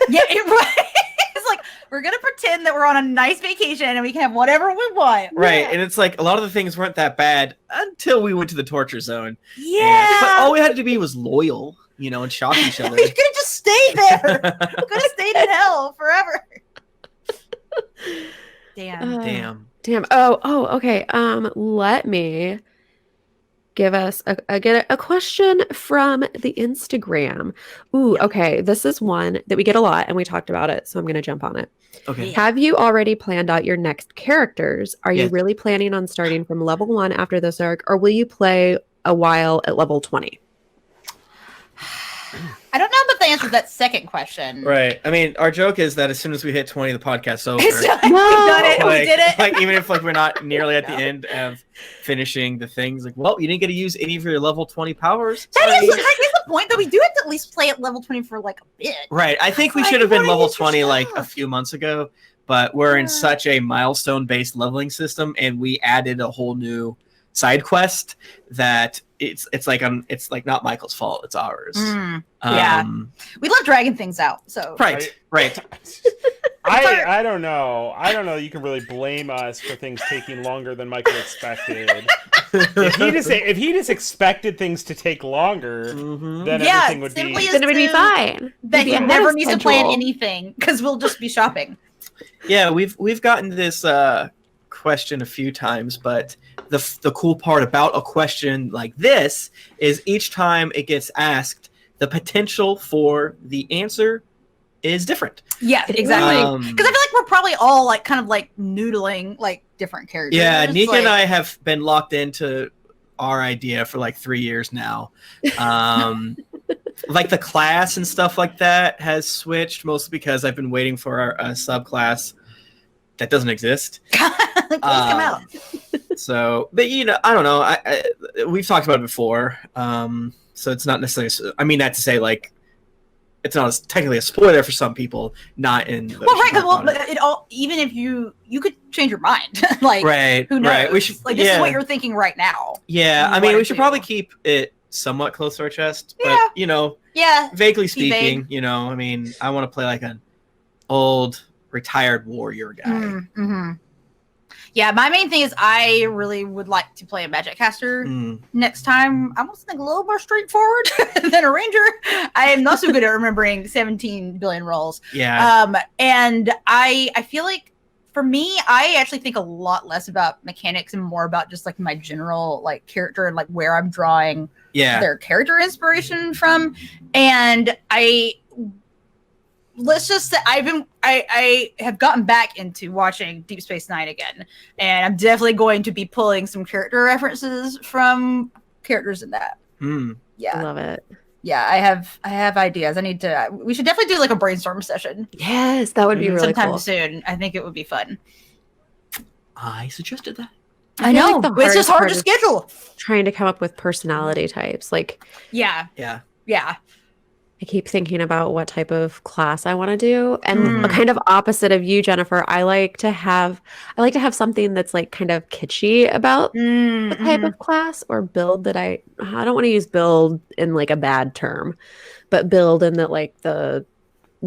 S1: Yeah, it's like we're gonna pretend that we're on a nice vacation and we can have whatever we want.
S2: Right,
S1: Yeah.
S2: and it's like a lot of the things weren't that bad until we went to the torture zone.
S1: Yeah.
S2: But all we had to be was loyal, and shock each other.
S1: We could have just stayed there. We could have stayed in hell forever. Damn.
S2: Damn.
S3: Oh, okay. Let me give us a question from the Instagram. Ooh, okay. This is one that we get a lot and we talked about it, so I'm going to jump on it.
S2: Okay.
S3: Have you already planned out your next characters? Are you
S2: Yes.
S3: really planning on starting from level 1 after this arc, or will you play a while at level 20?
S1: I don't know about the answer to that second question.
S2: Right. I mean, our joke is that as soon as we hit 20, the podcast's over.
S1: It's done. We've done it.
S2: Like,
S1: We did it.
S2: Like, even if like we're not nearly at the end of finishing the things, like, well, you didn't get to use any of your level 20 powers.
S1: That is
S2: Sorry.
S1: the point, though. We do have to at least play at level 20 for like a bit.
S2: Right. I think we
S1: Like,
S2: should have been
S1: what
S2: level
S1: is your
S2: 20 like a
S1: stuff?
S2: few months ago, but we're in
S1: Yeah.
S2: such a milestone-based leveling system, and we added a whole new side quest that it's like not Michael's fault, it's ours.
S1: Yeah. We love dragging things out. So
S2: Right.
S4: I don't know. I don't know. You can really blame us for things taking longer than Michael expected. if he just expected things to take longer, then
S1: Yeah,
S4: everything would
S1: simply
S4: be.
S1: as
S3: Then it would be
S1: to-
S3: fine.
S1: that
S3: We'd be
S1: he
S3: ahead
S1: never
S3: of
S1: needs to plan
S3: schedule.
S1: anything because we'll just be shopping.
S2: Yeah, we've gotten this question a few times, but the cool part about a question like this is each time it gets asked, the potential for the answer is different.
S1: Yeah, exactly.
S2: Um,
S1: Because I feel like we're probably all like kind of like noodling like different characters.
S2: Yeah,
S1: It's
S2: Nika
S1: like,
S2: and I have been locked into our idea for like 3 years now. like the class and stuff like that has switched, mostly because I've been waiting for a subclass that doesn't exist.
S1: Please come out.
S2: So, but I don't know. We've talked about it before. So it's not necessarily. I mean, that to say, like, it's not technically a spoiler for some people, not in.
S1: Well, right. Well, but it all, even if you could change your mind, like,
S2: right,
S1: who knows?
S2: right. We should,
S1: like, this is what you're thinking right now.
S2: Yeah, I mean, we should probably keep it somewhat close to our chest, but vaguely speaking,
S1: vague.
S2: I mean, I want to play like an old retired warrior guy.
S1: Mm-hmm. Yeah, my main thing is I really would like to play a magic caster next time. I want something a little more straightforward than a ranger. I am not so good at remembering 17 billion rolls.
S2: Yeah.
S1: And I feel like for me, I actually think a lot less about mechanics and more about just like my general like character and like where I'm drawing their character inspiration from. And let's just say I have gotten back into watching Deep Space Nine again, and I'm definitely going to be pulling some character references from characters in that. Yeah,
S3: I love it.
S1: Yeah, I have ideas. We should definitely do like a brainstorm session.
S3: Yes, that would be really
S1: sometime
S3: cool.
S1: soon. I think it would be fun.
S2: I suggested that.
S1: I know,
S3: the
S1: it's just
S3: hardest
S1: hard
S3: part
S1: to
S3: is
S1: schedule.
S3: Trying to come up with personality types, like
S1: Yeah.
S3: I keep thinking about what type of class I want to do, and kind of opposite of you, Jennifer. I like to have something that's like kind of kitschy about the type of class or build that I don't want to use build in like a bad term, but build in that like the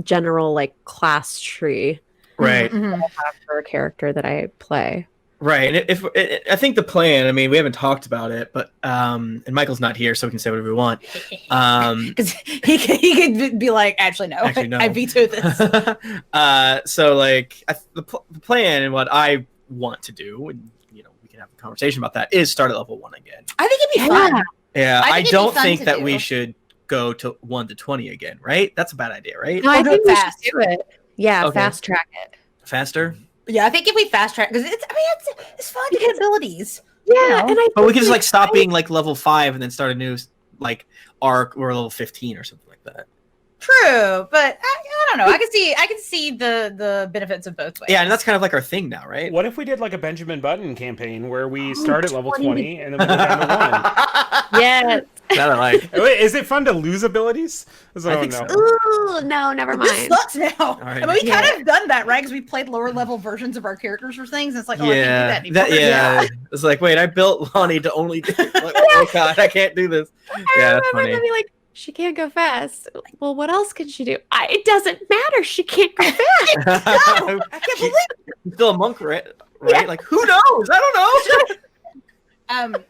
S3: general like class tree,
S2: right?
S3: That I have for a character that I play.
S2: Right, and I think the plan. I mean, we haven't talked about it, but and Michael's not here, so we can say whatever we want.
S1: Because he could be like, actually, no. I veto this.
S2: So, like, the plan and what I want to do, and we can have a conversation about that, is start at level 1 again.
S1: I think it'd be fun.
S2: Yeah, I don't think that
S1: do.
S2: we should go to 1 to 20 again. Right? That's a bad idea, right?
S3: No, I think we
S1: fast.
S3: should do it. Yeah,
S2: Okay.
S3: fast track it.
S2: Faster.
S1: Yeah, I think if we fast track, because it's fun to get abilities.
S3: Yeah, and
S2: but we could just like stop being like level 5 and then start a new like arc or level 15 or something like that.
S1: True, but I don't know. I can see the benefits of both ways.
S2: Yeah, and that's kind of like our thing now, right?
S4: What if we did like a Benjamin Button campaign where we start at level 20 and then we go down to 1?
S3: Yes.
S2: That I like.
S4: Wait, is it fun to lose abilities?
S2: I think so.
S3: Ooh, no, never mind.
S1: This sucks now.
S2: right.
S1: I mean, we kind of done that, right? Because we played lower level versions of our characters or things. And it's like, oh, I can't do that anymore.
S2: It's like, wait, I built Lahni to only do like, oh god, I can't do this.
S3: I remember them being like, she can't go fast. Well, what else can she do? It doesn't matter. She can't go fast.
S1: No, I can't believe
S2: She's still a monk, right? Yeah. Like, who knows? I don't know.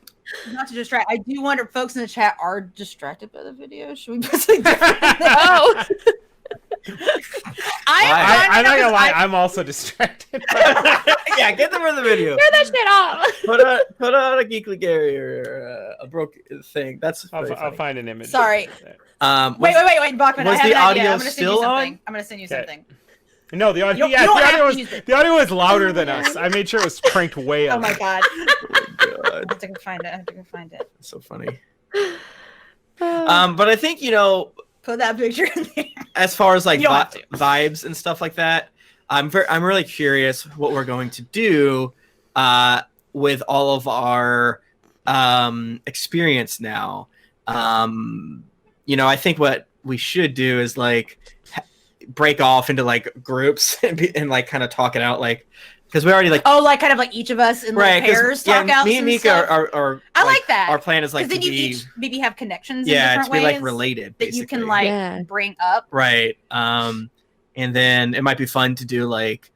S1: Not to distract. I do wonder if folks in the chat are distracted by the video. Should we put something different?
S3: Oh.
S4: I'm not gonna lie, I'm also distracted.
S2: Yeah, get them from the video.
S3: Turn that shit off.
S2: Put on a Geekly Gary or a broke thing. That's
S4: I'll find an image.
S1: Sorry. Wait, Bachmann.
S2: Was
S1: I have
S2: the
S1: an idea.
S2: audio
S1: I'm gonna send you
S2: still
S1: something.
S2: on?
S1: I'm gonna send you something.
S4: No, the audio.
S1: You don't have to
S4: was
S1: use it.
S4: the audio was louder than us. I made sure it was cranked way up.
S1: Oh my god.
S2: God,
S1: I have to go find it.
S2: that's so funny. But I think
S1: Put that picture in there.
S2: as far as like
S1: You don't have to.
S2: vibes and stuff like that, I'm really curious what we're going to do with all of our experience now. I think what we should do is like break off into like groups and like kind of talk it out, like, because we already like
S1: like kind of like each of us in like pairs talk out.
S2: Me and Nika are
S1: I like that.
S2: Our plan is like
S1: because
S2: to
S1: then you
S2: be
S1: each maybe have connections.
S2: yeah
S1: in
S2: to
S1: different
S2: be like
S1: ways
S2: related
S1: that you can
S2: basically.
S1: like bring up.
S2: Right. And then it might be fun to do like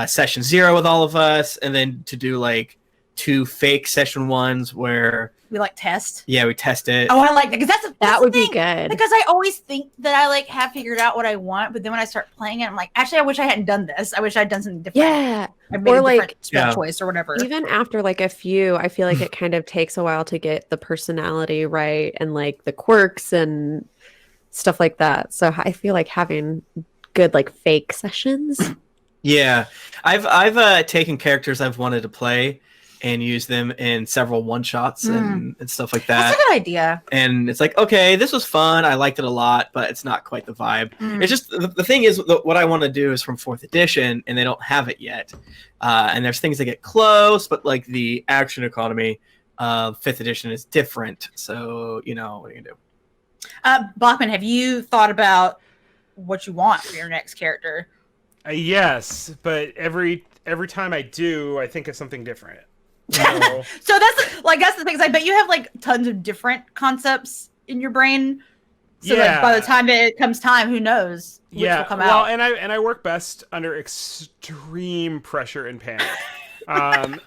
S2: session 0 with all of us, and then to do like 2 fake session 1s where
S1: We like test.
S2: yeah we test it.
S1: Oh, I like that because
S3: That would
S1: the
S3: be
S1: thing.
S3: good.
S1: Because I always think that I like have figured out what I want, but then when I start playing it, I'm like, actually, I wish I hadn't done this. I wish I'd done something different.
S3: Yeah.
S1: I made
S3: Or,
S1: a
S3: like-
S1: different spell choice or whatever.
S3: Even after like a few, I feel like it kind of takes a while to get the personality right and like the quirks and stuff like that. So I feel like having good like fake sessions.
S2: Yeah, I've taken characters I've wanted to play and use them in several one-shots and stuff like that.
S1: That's a good idea.
S2: And it's like, okay, this was fun. I liked it a lot, but it's not quite the vibe. It's just the thing is, what I want to do is from 4th edition, and they don't have it yet. And there's things that get close, but like the action economy of 5th edition is different. So, you know, what are you gonna do?
S1: Bachmann, have you thought about what you want for your next character?
S4: Yes, but every time I do, I think of something different. So,
S1: So that's the thing is I bet you have like tons of different concepts in your brain. So that by the time it comes time, who knows which will come out.
S4: and I work best under extreme pressure and panic.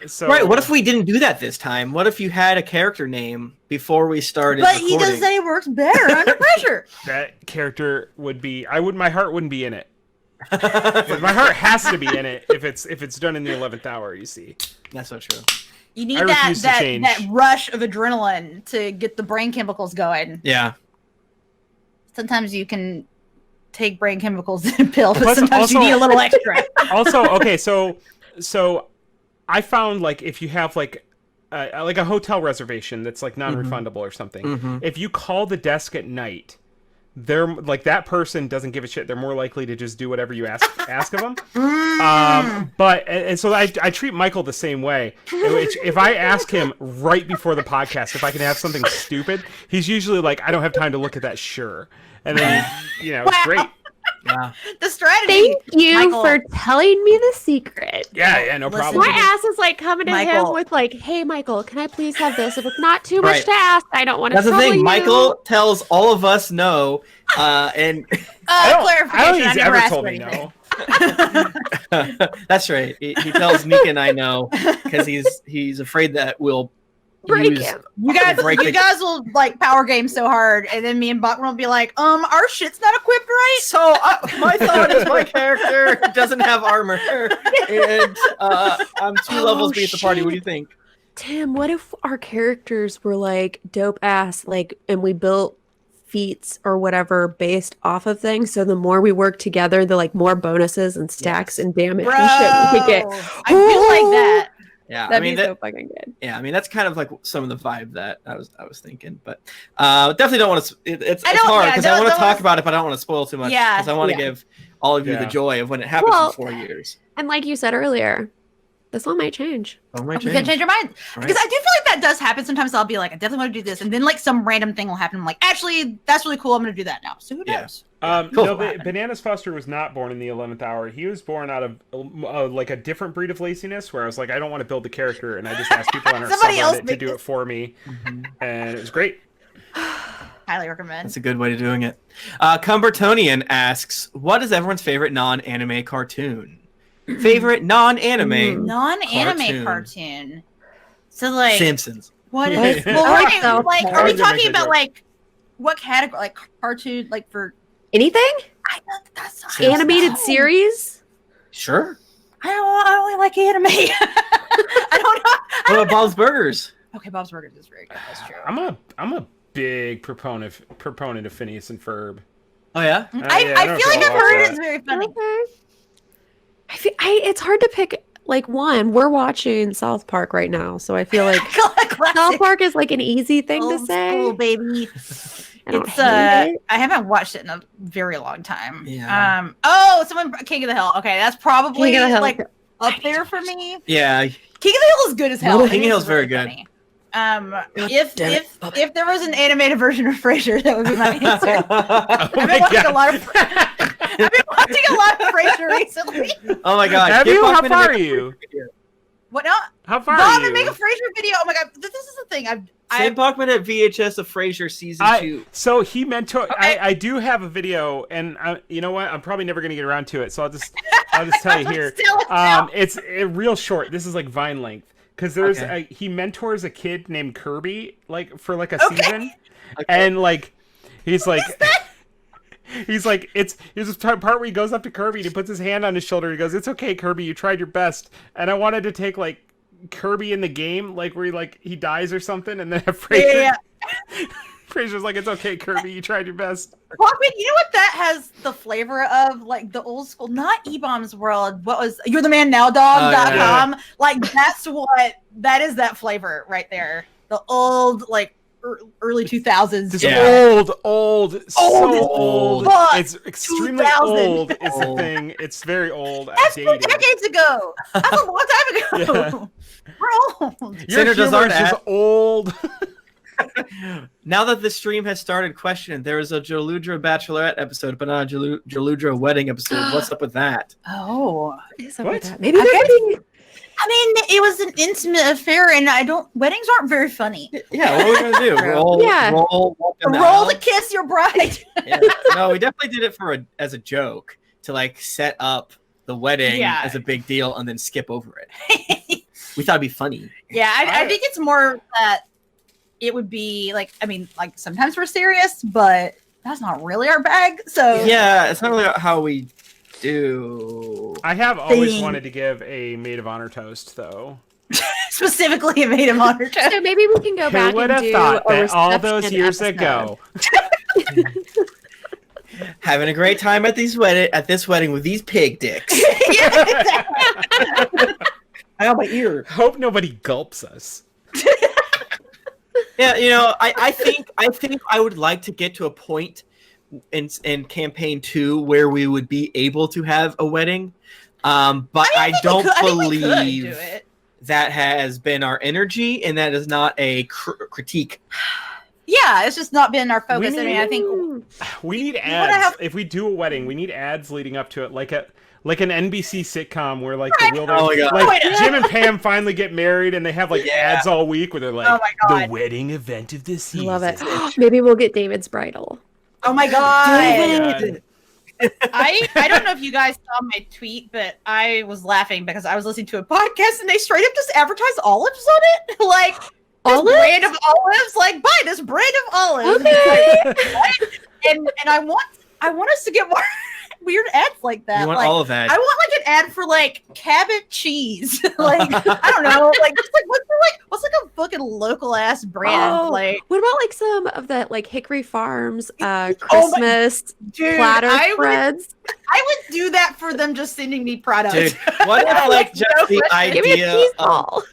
S4: So
S2: Right, what if we didn't do that this time? What if you had a character name before we started
S1: But
S2: recording?
S1: he does say it works better under pressure.
S4: that character would be my heart wouldn't be in it. My heart has to be in it if it's done in the 11th hour, you see.
S2: That's so true.
S1: You need
S4: I refuse to change.
S1: that rush of adrenaline to get the brain chemicals going.
S2: Yeah.
S1: Sometimes you can take brain chemicals in a pill, but
S4: Plus,
S1: sometimes you
S4: also-
S1: need a little extra.
S4: Also, okay, so I found like if you have like a hotel reservation that's like non-refundable or something, if you call the desk at night, they're like that person doesn't give a shit. They're more likely to just do whatever you ask of them. But so I treat Michael the same way. If I ask him right before the podcast if I can have something stupid, he's usually like, I don't have time to look at that. Sure, and then it's great.
S2: Yeah.
S1: The strategy.
S3: Thank you
S1: Michael.
S3: for telling me the secret.
S4: Yeah, no
S1: Listen
S4: problem.
S3: My ass is like coming to him
S1: Michael.
S3: with like, "Hey, Michael, can I please have this? If it's not too much
S2: Right.
S3: to ask, I don't want to
S2: That's the
S3: trouble
S2: thing.
S3: you."
S2: Michael tells all of us no, and
S1: Clarification.
S4: I don't think he's
S1: never
S4: ever
S1: asked
S4: told
S1: for
S4: me
S1: anything.
S4: no.
S2: that's right. He tells Nika and I no because he's afraid that we'll
S3: Break
S2: use.
S3: him.
S1: You guys,
S2: Break
S1: you
S2: it.
S1: guys will like power game so hard, and then me and Bachmann will be like, our shit's not equipped right.
S2: So my thought is my character doesn't have armor, and I'm 2 levels beneath the party. What do you think?
S3: Tim, what if our characters were like dope ass, like, and we built feats or whatever based off of things? So the more we work together, the like more bonuses and stacks and damage
S1: Bro,
S3: and shit we could get.
S1: I feel like that.
S2: Yeah,
S3: That'd
S2: I mean
S3: be
S2: that.
S3: so fucking good.
S2: Yeah, I mean that's kind of like some of the vibe that I was thinking, but definitely don't want to. It's
S1: don't-
S2: hard
S1: yeah,
S2: because I
S1: don't-
S2: want to
S1: don't
S2: talk
S1: wanna-
S2: about it, but I don't want to spoil too much.
S1: Yeah,
S2: because I want to give all of you the
S4: Yeah.
S2: joy of when it happens
S3: Well,
S2: in 4 years.
S3: And like you said earlier, this one might change.
S2: Oh my
S1: You can change your mind.
S2: Right.
S1: Because I do feel like that does happen. Sometimes I'll be like, I definitely want to do this. And then like some random thing will happen. I'm like, actually, that's really cool. I'm going to do that now. So who
S2: Yeah.
S1: knows?
S2: Cool.
S4: No, Bananas Foster was not born in the 11th hour. He was born out of like a different breed of laziness where I was like, I don't want to build the character, and I just asked people on our
S1: Somebody else
S4: subreddit to
S1: make
S4: do
S1: this.
S4: it for me, and it was great.
S1: Highly recommend.
S2: That's a good way of doing it. Cumbertonian asks, "What is everyone's favorite non-anime cartoon? Favorite non-anime
S1: Non-anime cartoon. So like,
S2: Simpsons."
S1: what
S4: Yeah.
S1: is? Well,
S3: I
S1: okay,
S3: like
S1: like,
S3: South
S1: are we
S4: Park.
S1: talking about like what category? Like cartoon? Like for?
S3: Anything?
S1: I thought that's
S2: Simpsons.
S3: Animated
S1: No.
S3: series?
S2: Sure.
S1: I only like anime. I don't know.
S2: What about Bob's Burgers?
S1: Okay, Bob's Burgers is very good. That's true.
S4: I'm a big proponent of Phineas and Ferb.
S2: Oh yeah.
S4: Yeah,
S1: I
S4: don't know
S1: feel
S4: if
S1: like
S4: you'll
S1: I've heard
S4: watch
S1: it's very funny.
S3: Okay. It's hard to pick like one. We're watching South Park right now, so I feel like South Park is like an easy thing to say.
S1: School, baby.
S3: I don't
S1: It's
S3: hate it.
S1: I haven't watched it in a very long time.
S2: Yeah.
S1: Someone King of the Hill. Okay, that's probably
S3: King of the Hill.
S1: like up there for me.
S2: Yeah.
S1: King of the Hill is good as hell.
S2: King
S1: It
S2: of the Hill's
S1: is
S2: very
S1: really
S2: good.
S1: funny.
S2: damn it.
S1: If there was an animated version of Frasier, that would be my answer.
S4: Oh
S1: I've
S4: my
S1: been watching
S4: God.
S1: a lot of I've been watching a lot of Frasier recently.
S2: Oh my god.
S4: Have
S2: Get
S4: you? How
S2: Bachman to
S4: far
S2: make
S4: are
S2: a
S4: you?
S2: video.
S1: What now?
S4: How far
S1: Bob,
S4: are you?
S1: make a Frasier video. Oh my god, this is the thing.
S2: Send Bachman at VHS of Frasier season 2.
S4: So he mentor.
S1: Okay.
S4: I do have a video, and you know what? I'm probably never gonna get around to it, so I'll just tell you here. It's real short. This is like Vine length because there's
S2: Okay.
S4: he mentors a kid named Kirby for like a
S1: Okay.
S4: season,
S2: Okay.
S4: and like he's like. He's like, here's this part where he goes up to Kirby and he puts his hand on his shoulder. He goes, "It's okay, Kirby, you tried your best." And I wanted to take like Kirby in the game, like where he dies or something, and then have Frasier Fraser's like, it's okay, Kirby. You tried your best.
S1: Bachmann, you know what that has the flavor of? Like the old school, not E-Bomb's World. What was You're the Man Now Dog.com? Like that is that flavor right there. The old, like, early 2000s.
S4: This old, so old.
S1: Fuck,
S4: It's extremely
S1: 2000.
S4: old. It's the thing. It's very old.
S1: That's 2
S4: dated.
S1: decades ago. That's a long time ago.
S4: Yeah.
S1: We're old.
S4: Your
S2: Cinder does
S4: humor
S2: art
S4: is just
S2: at-
S4: old.
S2: Now that the stream has started, question: there was a Jaludra Bachelorette episode, but not a Jaludra wedding episode. What's up with that?
S1: Oh.
S3: Is that
S4: What?
S3: what that- Maybe they're getting
S1: I mean, it was an intimate affair, and weddings aren't very funny.
S2: Yeah, what are we gonna do? Roll,
S3: Yeah.
S2: walk in the
S1: Roll
S2: aisle?
S1: to kiss your bride.
S2: Yeah. No, we definitely did it as a joke to like set up the wedding as a big deal and then skip over it. We thought it'd be funny.
S1: Yeah, I think it's more that it would be like, I mean, like sometimes we're serious, but that's not really our bag. So
S2: Yeah, it's not really how we do.
S4: I have always
S1: Thing.
S4: wanted to give a maid of honor toast, though.
S1: specifically a maid of honor toast.
S3: So maybe we can go
S4: Who
S3: back
S4: would
S3: and
S4: have
S3: do
S4: thought
S3: a
S4: that all those
S3: reception
S4: years
S3: episode.
S4: ago?
S2: Having a great time at this wedding with these pig dicks. Ow, my ear.
S4: Hope nobody gulps us.
S2: Yeah, I think I would like to get to a point in campaign 2 where we would be able to have a wedding, but I don't believe that has been our energy, and that is not a critique.
S1: Yeah, it's just not been our focus. I mean, I think
S4: We need
S1: wanna
S4: ads.
S1: have-
S4: If we do a wedding, we need ads leading up to it, like an NBC sitcom where like the wilderness,
S2: Oh my God.
S4: like Jim and Pam finally get married, and they have like ads all week where they're like,
S1: Oh my God.
S4: the wedding event of the
S3: I
S4: season.
S3: love it. Maybe we'll get David's bridal.
S1: oh my god.
S2: David!
S1: I don't know if you guys saw my tweet, but I was laughing because I was listening to a podcast and they straight up just advertised olives on it. Like this
S3: Olives?
S1: brand of olives, like buy this brand of olives.
S3: Okay.
S1: and I want us to get more weird ads like that.
S2: You want
S1: like,
S2: all of that?
S1: I want like an ad for like Cabot cheese. Like I don't know, like just like what's like a fucking local ass brand?
S3: Oh,
S1: Like
S3: what about like some of the like Hickory Farms Christmas
S1: dude,
S3: platter
S1: I
S3: spreads?
S1: would do that for them just sending me product.
S2: Dude, what if like just the
S3: Give me a
S2: idea
S3: peas
S2: of
S3: ball.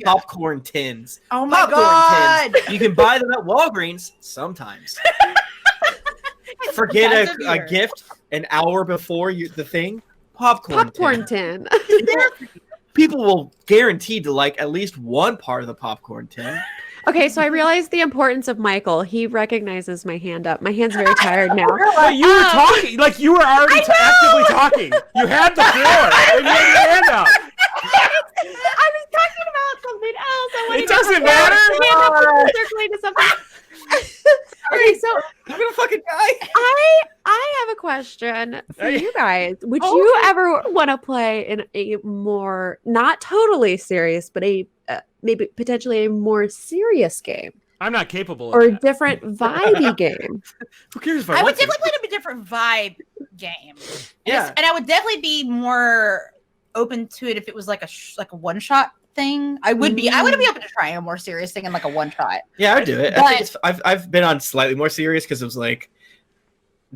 S2: popcorn tins?
S1: Oh my
S2: Popcorn
S1: god.
S2: tins. You can buy them at Walgreens sometimes. Forget
S1: That's
S2: a
S1: beer.
S2: gift an hour before the thing.
S3: Popcorn tin.
S2: People will guarantee to like at least one part of the popcorn tin.
S3: Okay, so I realized the importance of Michael. He recognizes my hand up. My hand's very tired now.
S4: But you were talking, like you were already actively talking. You had the floor, and you had your hand up.
S3: I was talking about something else. I wanted
S4: It doesn't
S3: to
S4: matter.
S3: Hand up and circling to something. Okay, so
S2: I'm gonna fucking die.
S3: I have a question for
S4: Hey.
S3: you guys. Would you ever want to play in a more not totally serious, but a maybe potentially a more serious game
S4: I'm not capable
S3: or
S4: of
S3: a
S4: that.
S3: different vibey game?
S2: Who cares if
S1: I would
S2: want to?
S1: definitely play a different vibe game.
S2: Yeah.
S1: And I would definitely be more open to it if it was like a one shot thing. I would be open to trying a more serious thing and like a one shot.
S2: Yeah, I'd do it. I
S1: But-
S2: think I've been on slightly more serious because it was like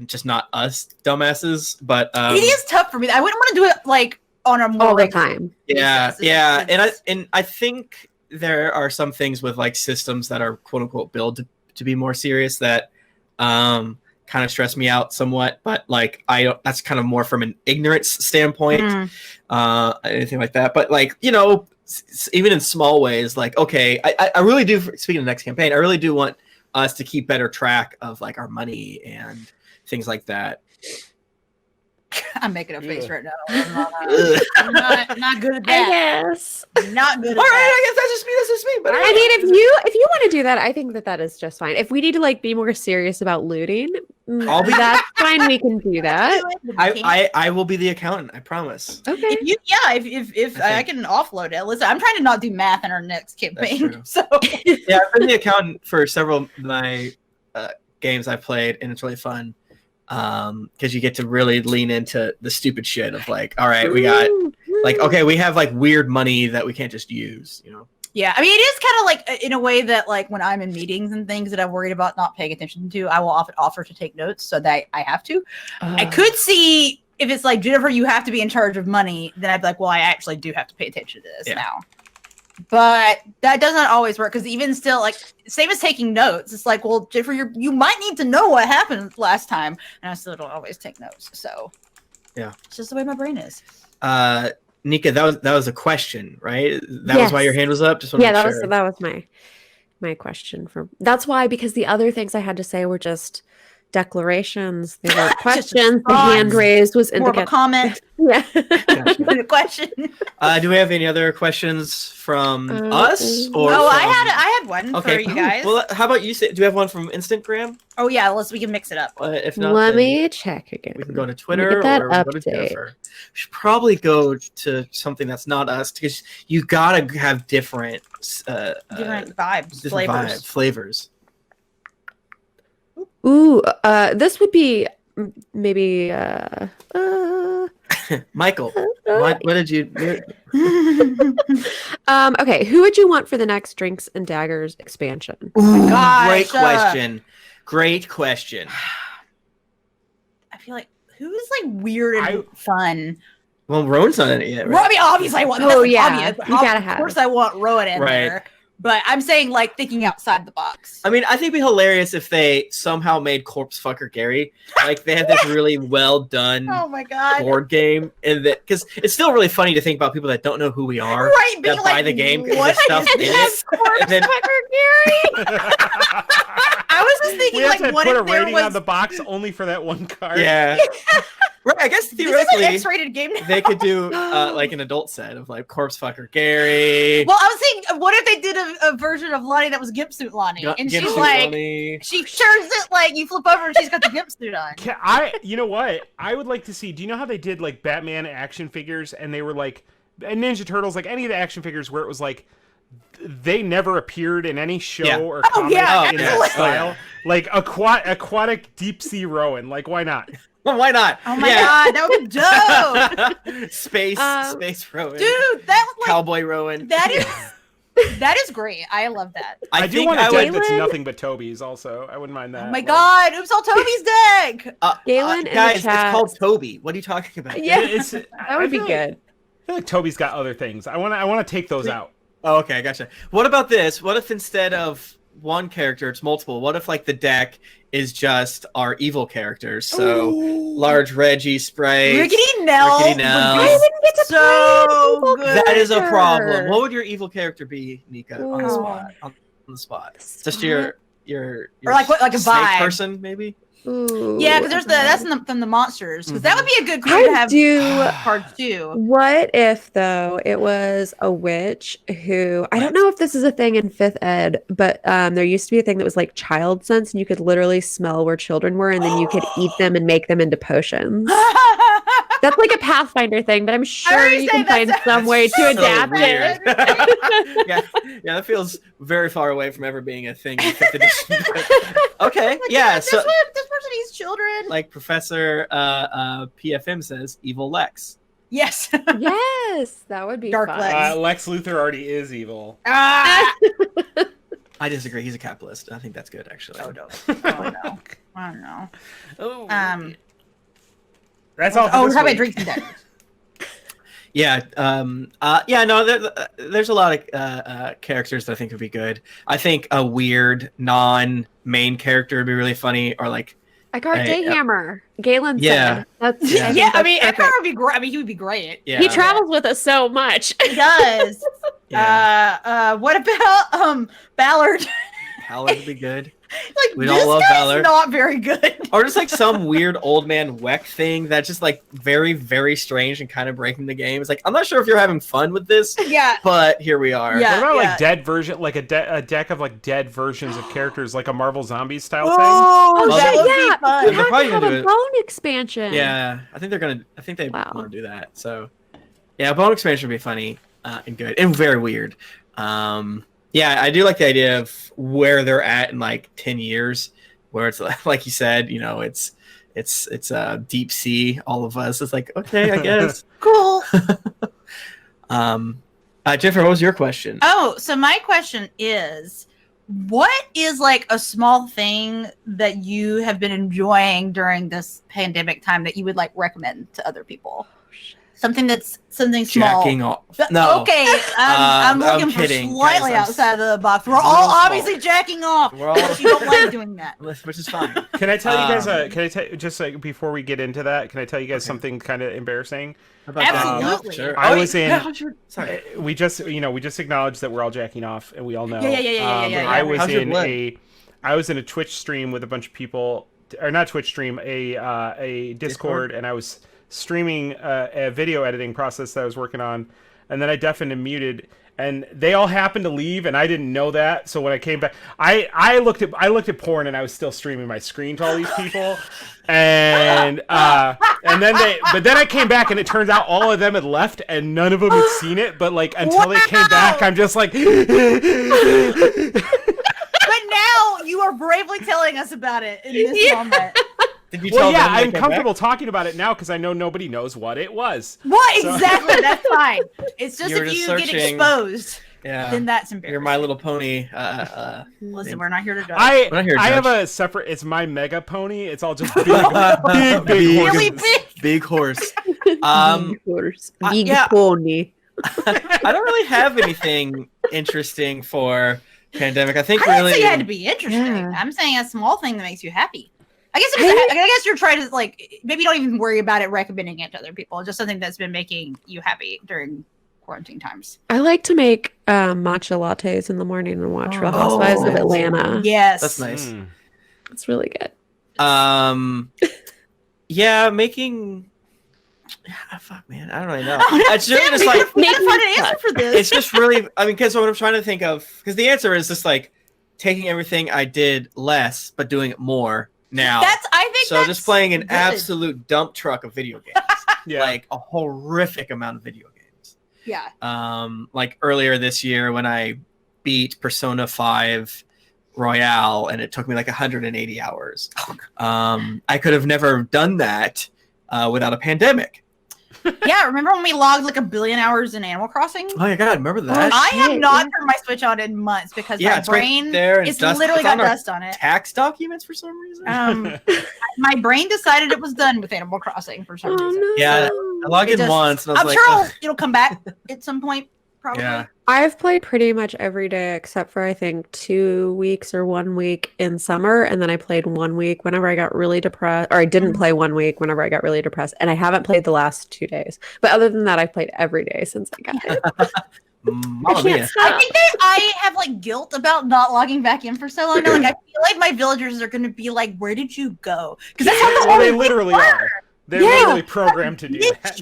S2: just not us dumbasses, but
S1: It is tough for me. I wouldn't want to do it like on a more
S3: All the
S1: regular
S3: time.
S2: yeah,
S1: basis.
S2: yeah,
S1: It's-
S2: and I think there are some things with like systems that are quote unquote built to be more serious that kind of stress me out somewhat, but like that's kind of more from an ignorance standpoint, anything like that. But like even in small ways, like okay, I really do. Speaking of the next campaign, I really do want us to keep better track of like our money and things like that.
S1: I'm making a face
S4: Ugh.
S1: right now.
S2: Ugh.
S1: I'm not good at
S3: I
S1: that.
S3: guess.
S1: Not good at
S2: All right,
S1: that.
S2: I guess that's just me. That's just me. But
S3: I mean, if you want to do that, I think that is just fine. If we need to like be more serious about looting, that's fine. We can do that.
S2: I will be the accountant. I promise.
S3: Okay.
S1: If
S2: I
S1: I can offload it. Listen, I'm trying to not do math in our next campaign.
S2: true.
S1: So
S2: Yeah, I've been the accountant for several of my games I've played, and it's really fun because you get to really lean into the stupid shit of like, all right, we got like, okay, we have like weird money that we can't just use,
S1: Yeah, I mean, it is kind of like in a way that like when I'm in meetings and things that I'm worried about not paying attention to, I will often offer to take notes so that I have to. I could see if it's like, Jennifer, you have to be in charge of money, then I'd be like, well, I actually do have to pay attention to this now. But that doesn't always work because even still, like, same as taking notes, it's like, well, Jennifer, you might need to know what happened last time, and I still don't always take notes. So yeah, it's just the way my brain is.
S2: Nika, that was a question, right? That was why your hand was up. Just
S3: that was my question. That's why, because the other things I had to say were just declarations. They weren't questions. The hand raised was
S1: more of a comment.
S3: Yeah,
S1: a question.
S2: Do we have any other questions from us? Or
S1: I had one for you guys.
S2: Well, how about you? Do you have one from Instagram?
S1: Oh yeah, we can mix it up.
S2: If not,
S3: let me check again.
S2: We can go to Twitter or go to Jennifer. We should probably go to something that's not us because you gotta have different
S1: vibes,
S2: flavors.
S3: Ooh, this would be maybe
S2: Michael. What did you do?
S3: Okay, who would you want for the next Drinks and Daggers expansion?
S2: Ooh, Great question.
S1: I feel like who's like weird and fun.
S2: Well, Rowan's not in it yet, right?
S1: I mean, obviously I want.
S3: Obvious. You gotta have.
S1: Of course, I want Rowan in there. But I'm saying, like, thinking outside the box.
S2: I mean, I think it'd be hilarious if they somehow made Corpse Fucker Gary. Like, they had this really well done board game. And because it's still really funny to think about people that don't know who we are.
S1: Right,
S2: that buy the game because the stuff in it.
S1: Corpse Fucker Gary? I was just thinking,
S4: we have
S1: like,
S4: to
S1: what
S4: put
S1: if
S4: a
S1: there
S4: rating
S1: was...
S4: on the box only for that one card?
S2: Yeah. Right, I guess theoretically,
S1: this is an X-rated game now.
S2: They could do like an adult set of like Corpse Fucker Gary.
S1: Well, I was thinking, what if they did a version of Lahni that was Gimp Suit Lahni, and she's like,
S2: Lahni.
S1: she turns it like you flip over and she's got the Gimp Suit on.
S4: You know what? I would like to see. Do you know how they did like Batman action figures, and they were like, and Ninja Turtles, like any of the action figures where it was like, they never appeared in any show or comic in that style. Like aquatic deep sea Rowan. Like, why not?
S2: Well, why not?
S1: Oh my god, that would be dope.
S2: Space Rowan.
S1: Dude, that like,
S2: Cowboy Rowan.
S1: That is great. I love that.
S4: I do want a deck that's nothing but Toby's also. I wouldn't mind that.
S1: Oh my god, oops, all Toby's deck.
S3: Galen
S2: guys, it's called Toby. What are you talking about?
S3: Yeah, that would be good.
S4: I feel like Toby's got other things. I want to take those out.
S2: Oh, okay, gotcha. What about this? What if instead of one character, it's multiple? What if like the deck is just our evil characters? So Large Reggie, Spray,
S1: Rickety Nell.
S3: I didn't get to
S1: so
S3: play
S2: that is a problem. What would your evil character be, Nika? On the spot. On the spot. Just your
S1: or like what, like a
S2: snake
S1: vibe
S2: person, maybe.
S1: Ooh. Yeah, because that's from the monsters. Because that would be a good card to have cards too.
S3: What if though it was a witch who I don't know if this is a thing in 5th ed, but there used to be a thing that was like child sense, and you could literally smell where children were, and then you could eat them and make them into potions. That's like a Pathfinder thing, but I'm sure you can find some way to adapt it.
S2: yeah, that feels very far away from ever being a thing in 5th edition. Okay, yeah.
S1: This person eats children.
S2: Like Professor PFM says, evil Lex.
S1: Yes.
S3: Yes, that would be
S1: Dark
S3: fun.
S4: Lex Luthor already is evil.
S2: I disagree. He's a capitalist. I think that's good, actually.
S1: Oh no. I don't know.
S4: Oh. That's all.
S1: Oh, we're talking about Drinks and Daggers.
S2: There's a lot of characters that I think would be good. I think a weird non-main character would be really funny, or like
S3: Eckhart Dayhammer. Galen said. That's,
S1: I mean, Eckhart would be great. I mean, he would be great.
S3: Yeah. He travels with us so much.
S1: He does. What about Ballard?
S2: Ballard would be good.
S1: Like,
S2: we all love Ballard.
S1: Not very good.
S2: Or just like some weird old man Weck thing that's just like very, very strange and kind of breaking the game. It's like, I'm not sure if you're having fun with this.
S1: Yeah.
S2: But here we are.
S4: Yeah, what about like dead version, like a deck of like dead versions of characters, like a Marvel Zombies style thing?
S3: Oh, that would be fun.
S2: They're probably
S3: have
S2: gonna
S3: a bone expansion.
S2: Yeah, I think they want to do that. So, yeah, bone expansion would be funny and good and very weird. Yeah, I do like the idea of where they're at in like 10 years, where it's like you said, you know, it's deep sea. All of us, it's like, okay, I guess
S1: cool.
S2: Jennifer, what was your question?
S1: Oh, so my question is, what is like a small thing that you have been enjoying during this pandemic time that you would like recommend to other people? Something small.
S2: Jacking off. No.
S1: Okay, I'm looking for
S2: kidding.
S1: slightly
S2: Guys,
S1: outside of the box. We're
S2: it's a
S1: all
S2: little small.
S1: obviously jacking off.
S2: We're all-
S1: But you don't like doing that.
S2: Which is fine.
S4: Can I tell you guys? Can I tell just like before we get into that? Can I tell you guys something kind of embarrassing?
S2: How about that?
S1: Absolutely.
S2: Sure.
S4: I was in-
S2: Sorry.
S4: We just acknowledged that we're all jacking off, and we all know.
S1: Yeah.
S4: I was
S2: How's your
S4: in
S2: blood?
S4: I was in a Twitch stream with a bunch of people, or not Twitch stream, a Discord, and I was streaming a video editing process that I was working on, and then I deafened and muted, and they all happened to leave, and I didn't know that. So when I came back, I looked at porn, and I was still streaming my screen to all these people, and then I came back, and it turns out all of them had left, and none of them had seen it. But like until they came back, I'm just like.
S1: But now you are bravely telling us about it in this moment.
S2: Did you
S4: Well,
S2: tell
S4: yeah,
S2: them when
S4: I'm
S2: they came
S4: comfortable
S2: back?
S4: talking about it now because I know nobody knows what it was.
S1: What
S4: So-
S1: exactly? That's fine. It's just
S2: You were
S1: if
S2: just
S1: you get
S2: searching.
S1: exposed,
S2: Yeah.
S1: then that's embarrassing.
S2: You're My Little Pony.
S1: Listen, we're not here to judge.
S4: I
S2: We're not here to
S4: have
S2: judge.
S4: a separate. It's my mega pony. It's all just big horses.
S1: Really big.
S2: Big horse.
S3: Big horse. Big
S2: yeah.
S3: pony.
S2: I don't really have anything interesting for pandemic. I think
S1: I didn't
S2: really.
S1: say it had to be interesting.
S3: Yeah.
S1: I'm saying a small thing that makes you happy. I guess you're trying to like maybe don't even worry about it recommending it to other people. Just something that's been making you happy during quarantine times.
S3: I like to make matcha lattes in the morning and watch Real Housewives of Atlanta.
S1: Yes,
S2: That's nice.
S3: It's really good.
S2: Yeah, making. Fuck, man, I don't really know.
S1: Oh, no,
S2: It's really
S1: Sam,
S2: just
S1: we
S2: like
S1: gotta find an answer for this.
S2: it's just really. I mean, because what I'm trying to think of, because the answer is just like taking everything I did less, but doing it more now.
S1: I think
S2: So
S1: that's
S2: just playing an
S1: good.
S2: absolute dump truck of video games,
S4: Yeah.
S2: like a horrific amount of video games.
S1: Yeah.
S2: Like earlier this year when I beat Persona 5 Royale, and it took me like 180 hours. I could have never done that without a pandemic.
S1: Yeah, remember when we logged like 1 billion hours in Animal Crossing?
S2: Oh my god, remember that?
S1: I have
S3: shit,
S1: not
S3: yeah.
S1: turned my Switch on in months because
S2: Yeah,
S1: my
S2: it's right
S1: brain
S2: there, and
S1: it's
S2: dust-
S1: literally
S2: it's on
S1: got
S2: our
S1: dust on it.
S2: Tax documents for some reason.
S1: My brain decided it was done with Animal Crossing for some
S3: Oh,
S1: reason.
S3: no.
S2: Yeah, I logged
S1: It
S2: in
S1: just-
S2: once, and I was
S1: I'm
S2: like,
S1: sure
S2: "Ugh."
S1: it'll come back at some point, probably.
S2: Yeah.
S3: I've played pretty much every day except for I think 2 weeks or 1 week in summer, and then I played 1 week whenever I got really depressed, or I didn't play 1 week whenever I got really depressed, and I haven't played the last 2 days. But other than that, I've played every day since I got it.
S2: Mamma
S3: I
S2: mia.
S3: can't stop.
S1: I think that I have like guilt about not logging back in for so long. Like I feel like my villagers are going to be like, "Where did you go?" Because that's how the
S4: Well, they
S1: only
S4: literally are. They're
S3: Yeah.
S4: literally programmed to do that.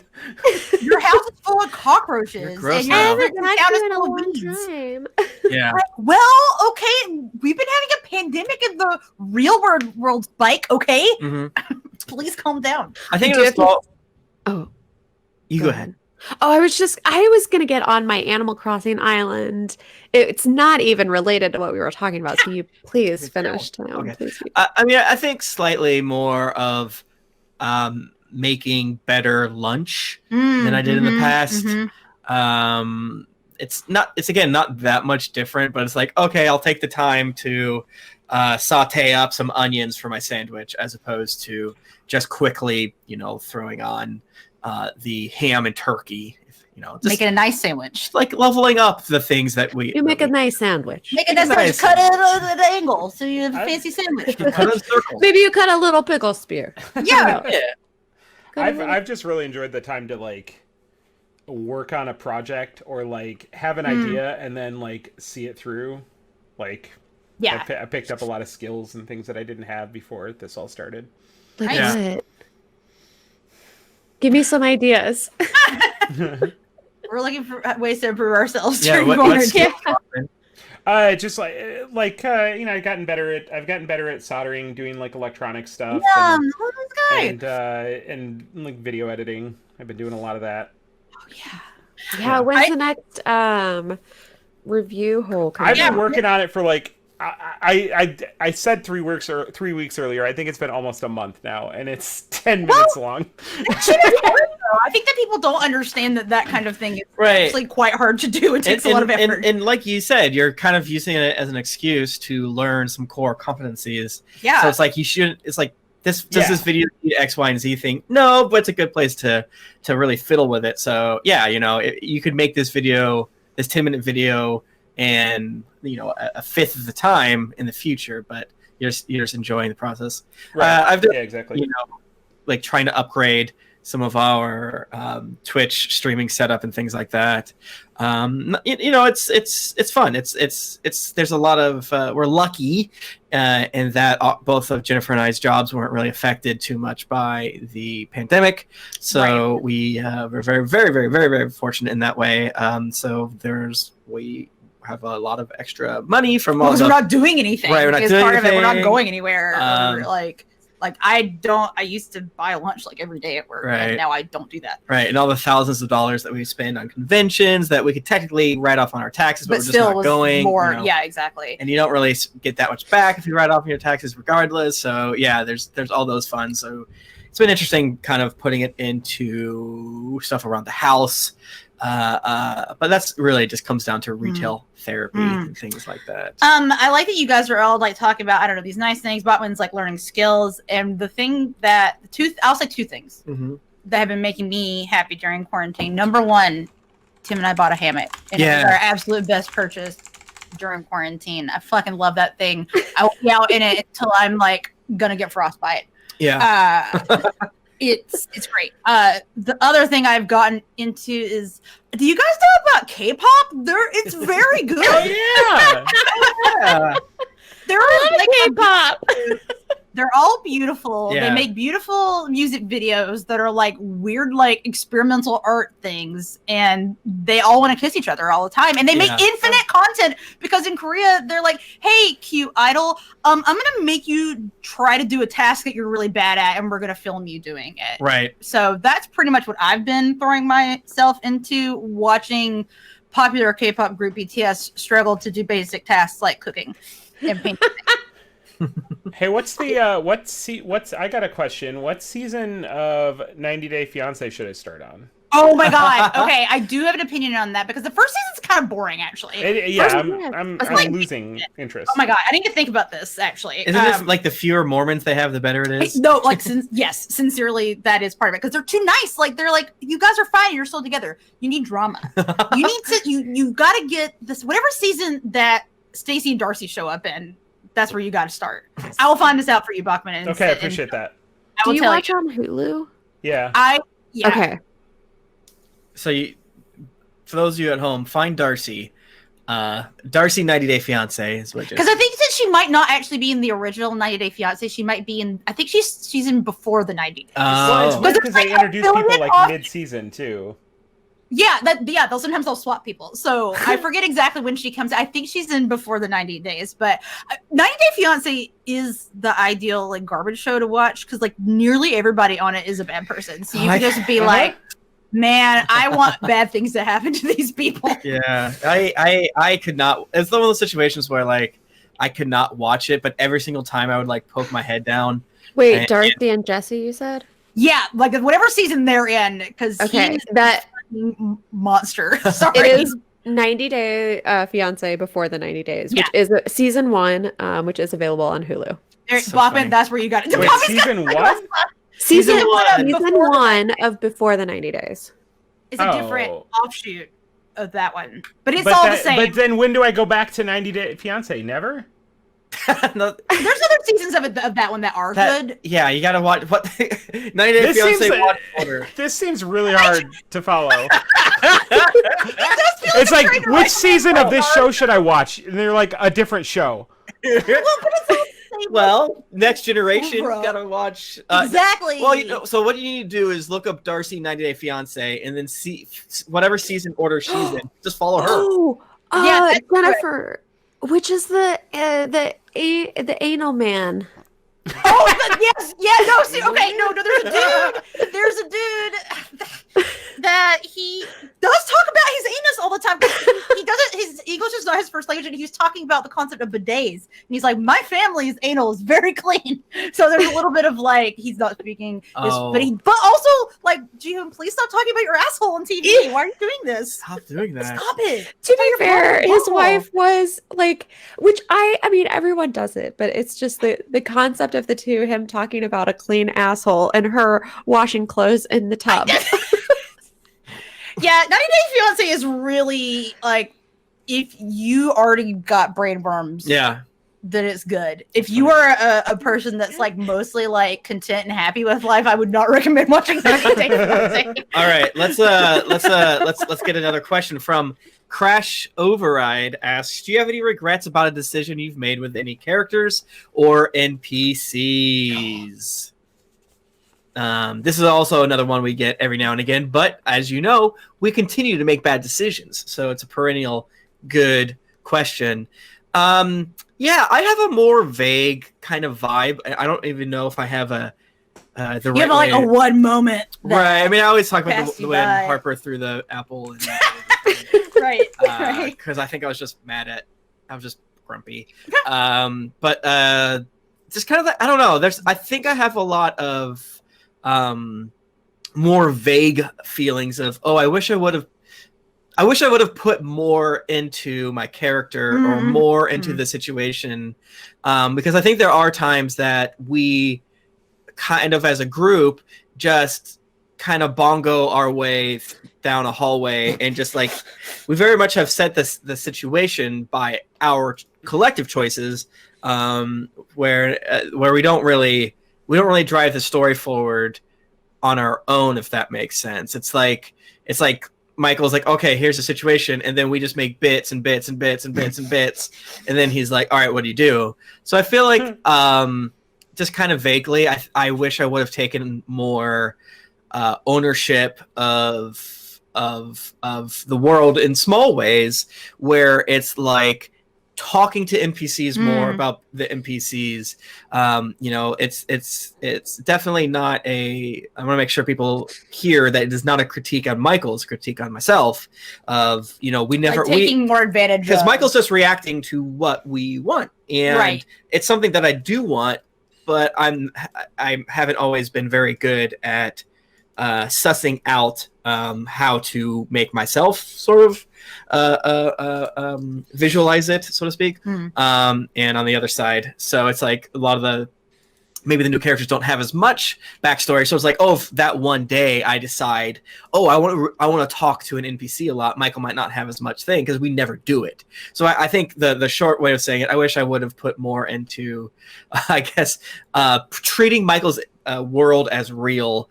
S1: your house is full of cockroaches
S2: You're gross
S1: and
S2: now.
S3: I
S1: your
S3: haven't
S1: town
S3: talked
S1: is
S3: to you in a
S1: full of
S3: long
S1: weeds.
S3: time.
S2: Yeah.
S1: Well, okay, we've been having a pandemic in the real world, Spike. Okay,
S2: Mhm.
S1: please calm down.
S2: I think
S3: Do
S2: it
S3: you
S2: was
S3: have to-
S2: all.
S3: Oh,
S2: You go ahead.
S3: Oh, I was gonna get on my Animal Crossing island. It's not even related to what we were talking about. So you please finish, Tim.
S2: Okay.
S3: Please.
S2: I mean, I think slightly more of making better lunch than I did in the past. It's again not that much different, but it's like, okay, I'll take the time to saute up some onions for my sandwich as opposed to just quickly, throwing on the ham and turkey. Just
S1: Making a nice sandwich.
S2: like leveling up the things that we
S3: You make a nice sandwich.
S1: Make a nice
S2: Nice.
S1: sandwich. Cut it at an angle so you have a
S4: I-
S1: fancy sandwich.
S2: cut in circles.
S3: Maybe you cut a little pickle spear.
S1: Yeah.
S2: Yeah.
S3: Cut a little-
S4: I've just really enjoyed the time to like work on a project or like have an idea and then like see it through. Like
S1: Yeah.
S4: I picked up a lot of skills and things that I didn't have before this all started.
S3: Like
S2: Yeah.
S3: what? Give me some ideas.
S1: We're looking for ways to improve ourselves.
S2: Yeah,
S1: during
S2: what
S1: quarantine.
S2: skill-
S4: Just I've gotten better at soldering, doing like electronic stuff,
S1: Yeah, look at this guy.
S4: and like video editing. I've been doing a lot of that.
S1: Oh, yeah.
S3: Yeah, when's the next review hole coming
S4: I've been
S3: out?
S4: working on it for like I said 3 weeks or 3 weeks earlier. I think it's been almost a month now, and it's 10 minutes long.
S1: That shit is hard, though. I think that people don't understand that kind of thing is actually quite hard to do. It takes a lot of effort.
S2: And like you said, you're kind of using it as an excuse to learn some core competencies.
S1: Yeah.
S2: So it's like you shouldn't. It's like does this video need X, Y, and Z thing? No, but it's a good place to really fiddle with it. So yeah, you could make this 10-minute video, and a fifth of the time in the future, but you're just enjoying the process.
S4: Right.
S2: I've done,
S4: exactly.
S2: Like trying to upgrade some of our Twitch streaming setup and things like that. It's fun. It's there's a lot of we're lucky in that both of Jennifer and I's jobs weren't really affected too much by the pandemic, so we were very, very, very, very, very fortunate in that way. So we have a lot of extra money from all
S1: we're not doing anything.
S2: Right, we're not doing
S1: part
S2: anything.
S1: Of it. We're not going anywhere. Like I used to buy lunch like every day at work, and now I don't do that.
S2: Right, and all the thousands of dollars that we spend on conventions that we could technically write off on our taxes, but we're just not going.
S1: More, yeah, exactly.
S2: And you don't really get that much back if you write off on your taxes, regardless. So yeah, there's all those funds. So it's been interesting, kind of putting it into stuff around the house. But that's really just comes down to retail therapy and things like that.
S1: I like that you guys are all like talking about, I don't know, these nice things. Bachmann's like learning skills, and the thing that I'll say 2 things that have been making me happy during quarantine. Number 1, Tim and I bought a hammock, and it was our absolute best purchase during quarantine. I fucking love that thing. I will be out in it until I'm like gonna get frostbite.
S2: Yeah.
S1: It's great. The other thing I've gotten into is, do you guys know about K-pop? It's very good.
S4: Oh yeah.
S1: There are like
S3: K-pop.
S1: They're all beautiful.
S2: Yeah.
S1: They make beautiful music videos that are like weird, like experimental art things, and they all want to kiss each other all the time. And they make infinite content because in Korea they're like, "Hey, cute idol, I'm gonna make you try to do a task that you're really bad at, and we're gonna film you doing it."
S2: Right.
S1: So that's pretty much what I've been throwing myself into, watching popular K-pop group BTS struggle to do basic tasks like cooking and painting.
S4: Hey, I got a question. What season of 90 Day Fiancé should I start on?
S1: Oh my god. Okay, I do have an opinion on that because the first season's kind of boring, actually.
S4: I'm losing interest.
S1: Oh my god, I need to think about this actually.
S2: Isn't this like the fewer Mormons they have, the better it is?
S1: No, like sincerely, that is part of it because they're too nice. Like they're like, you guys are fine, you're still together. You need drama. You need to you got to get this whatever season that Stacey and Darcy show up in. That's where you got to start. I will find this out for you, Bachmann.
S4: Okay, I appreciate that.
S3: Do you watch on Hulu?
S4: Yeah.
S3: Okay.
S2: So for those of you at home, find Darcy. Darcy 90 Day Fiancé is what.
S1: Because I think that she might not actually be in the original 90 Day Fiancé. She might be in. I think she's in before the 90 days.
S4: Well, it's weird because they introduce people like mid-season too.
S1: Yeah, sometimes they'll swap people. So I forget exactly when she comes. I think she's in before the 90 days. But 90 Day Fiancé is the ideal like garbage show to watch because like nearly everybody on it is a bad person. So you can just be like, man, I want bad things to happen to these people.
S2: Yeah, I could not. It's one of those situations where like I could not watch it, but every single time I would like poke my head down.
S3: Wait, Darcy and Jesse, you said?
S1: Yeah, like whatever season they're in, because
S3: that
S1: monster. Sorry.
S3: It is 90 Day Fiancé before the 90 days, which is season 1, which is available on Hulu.
S1: Bachmann, that's where you got it.
S4: Wait, season 1?
S3: Season 1 of Before the 90 Days.
S1: It's a different offshoot of that one, but it's all the same.
S4: But then when do I go back to 90 Day Fiancé? Never?
S2: No.
S1: There's other seasons of that one that are good.
S2: Yeah, you gotta watch 90 Day Fiancé watch order.
S4: This seems really hard to follow. It's like, which season of this show should I watch? And they're like a different show.
S2: Well, Next Generation, you gotta watch.
S1: Exactly.
S2: Well, so what you need to do is look up Darcy 90 Day Fiancé and then see whatever season order she's in. Just follow her.
S3: Yeah, Jennifer. Which is the anal man?
S1: Yes, no. See, okay, no. There's a dude that he does talk about his anus all the time. He doesn't. His English is not his first language, conversation. He was talking about the concept of bidets, and he's like, "My family's anal is very clean." So there's a little bit of like he's not speaking, but also like, Ji-hoon, please stop talking about your asshole on TV. Why are you doing this?
S2: Stop doing that.
S1: Stop it.
S3: To be fair, his wife was like, which I mean, everyone does it, but it's just the concept of the two, him talking about a clean asshole and her washing clothes in the tub.
S1: Yeah, 90 Day Fiance is really like, if you already got brain worms, then it's good. If you are a person that's like mostly like content and happy with life, I would not recommend watching 90 Day Fiance.
S2: All right, let's get another question from Crash Override. Asks, do you have any regrets about a decision you've made with any characters or NPCs? This is also another one we get every now and again, but as you know, we continue to make bad decisions, so it's a perennial good question. Yeah, I have a more vague kind of vibe. I don't even know if I have a the
S1: you have like a one moment,
S2: right? I mean, I always talk about when Harper threw the apple, and
S1: right,
S2: because I think I was just grumpy. But just kind of like, I don't know. I think I have a lot of more vague feelings of, I wish I would have put more into my character or more into the situation, because I think there are times that we kind of as a group just kind of bongo our way down a hallway, and just like we very much have set the situation by our collective choices, where we don't really drive the story forward on our own, if that makes sense. It's like Michael's like, okay, here's the situation, and then we just make bits and bits and bits and bits and bits, and then he's like, all right, what do you do? So I feel like just kind of vaguely, I wish I would have taken more ownership of the world in small ways, where it's like talking to NPCs more about the NPCs. It's definitely not I want to make sure people hear that it is not a critique on Michael, it's a critique on myself of, we never
S1: taking more advantage,
S2: because Michael's just reacting to what we want, and it's something that I do want, but I haven't always been very good at sussing out how to make myself sort of visualize it, so to speak. And on the other side, so it's like a lot of maybe the new characters don't have as much backstory, so it's like, if that one day I decide, I want to talk to an NPC a lot, Michael might not have as much thing because we never do it. So I think the short way of saying it, I wish I would have put more into I guess treating Michael's world as real,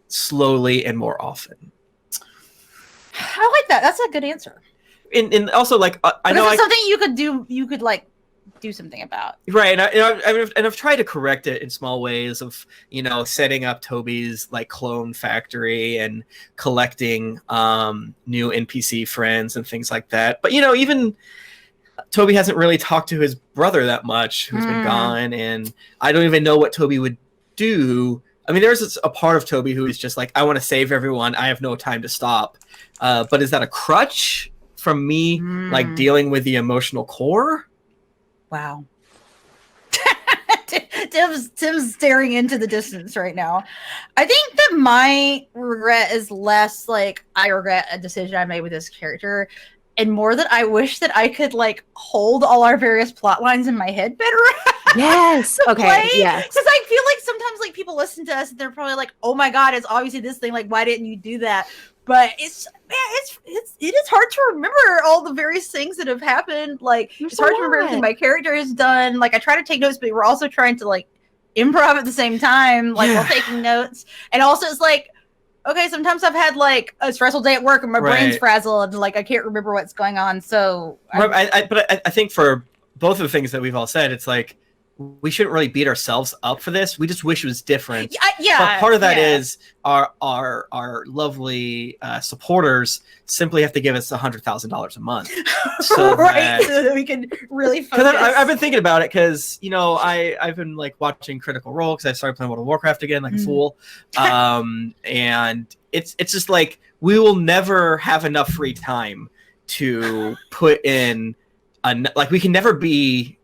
S2: slowly and more often.
S1: I like that. That's a good answer.
S2: And also, like, I know
S1: it's something you could do. You could like do something about.
S2: Right, and I've tried to correct it in small ways of, setting up Toby's like clone factory and collecting new NPC friends and things like that. But even Toby hasn't really talked to his brother that much, who's been gone, and I don't even know what Toby would do. I mean, there's a part of Toby who is just like, I want to save everyone, I have no time to stop. But is that a crutch from me, like dealing with the emotional core?
S1: Wow. Tim's staring into the distance right now. I think that my regret is less like I regret a decision I made with this character, and more that I wish that I could like hold all our various plot lines in my head better.
S3: Yes. Okay. Yes.
S1: Because I feel like sometimes like people listen to us and they're probably like, "Oh my god, it's obviously this thing. Like, why didn't you do that?" But it is hard to remember all the various things that have happened. Like, it's hard to remember everything my character has done. Like, I try to take notes, but we're also trying to like improv at the same time. Like, while taking notes, and also it's like, okay, sometimes I've had like a stressful day at work and my brain's frazzled and like I can't remember what's going on. So,
S2: I think for both of the things that we've all said, it's like, we shouldn't really beat ourselves up for this. We just wish it was different.
S1: Yeah.
S2: But part of that is our lovely supporters simply have to give us $100,000 a month, so
S1: that we can really focus.
S2: Because I've been thinking about it, because I've been like watching Critical Role because I started playing World of Warcraft again like a fool, and it's just like we will never have enough free time to put in like we can never be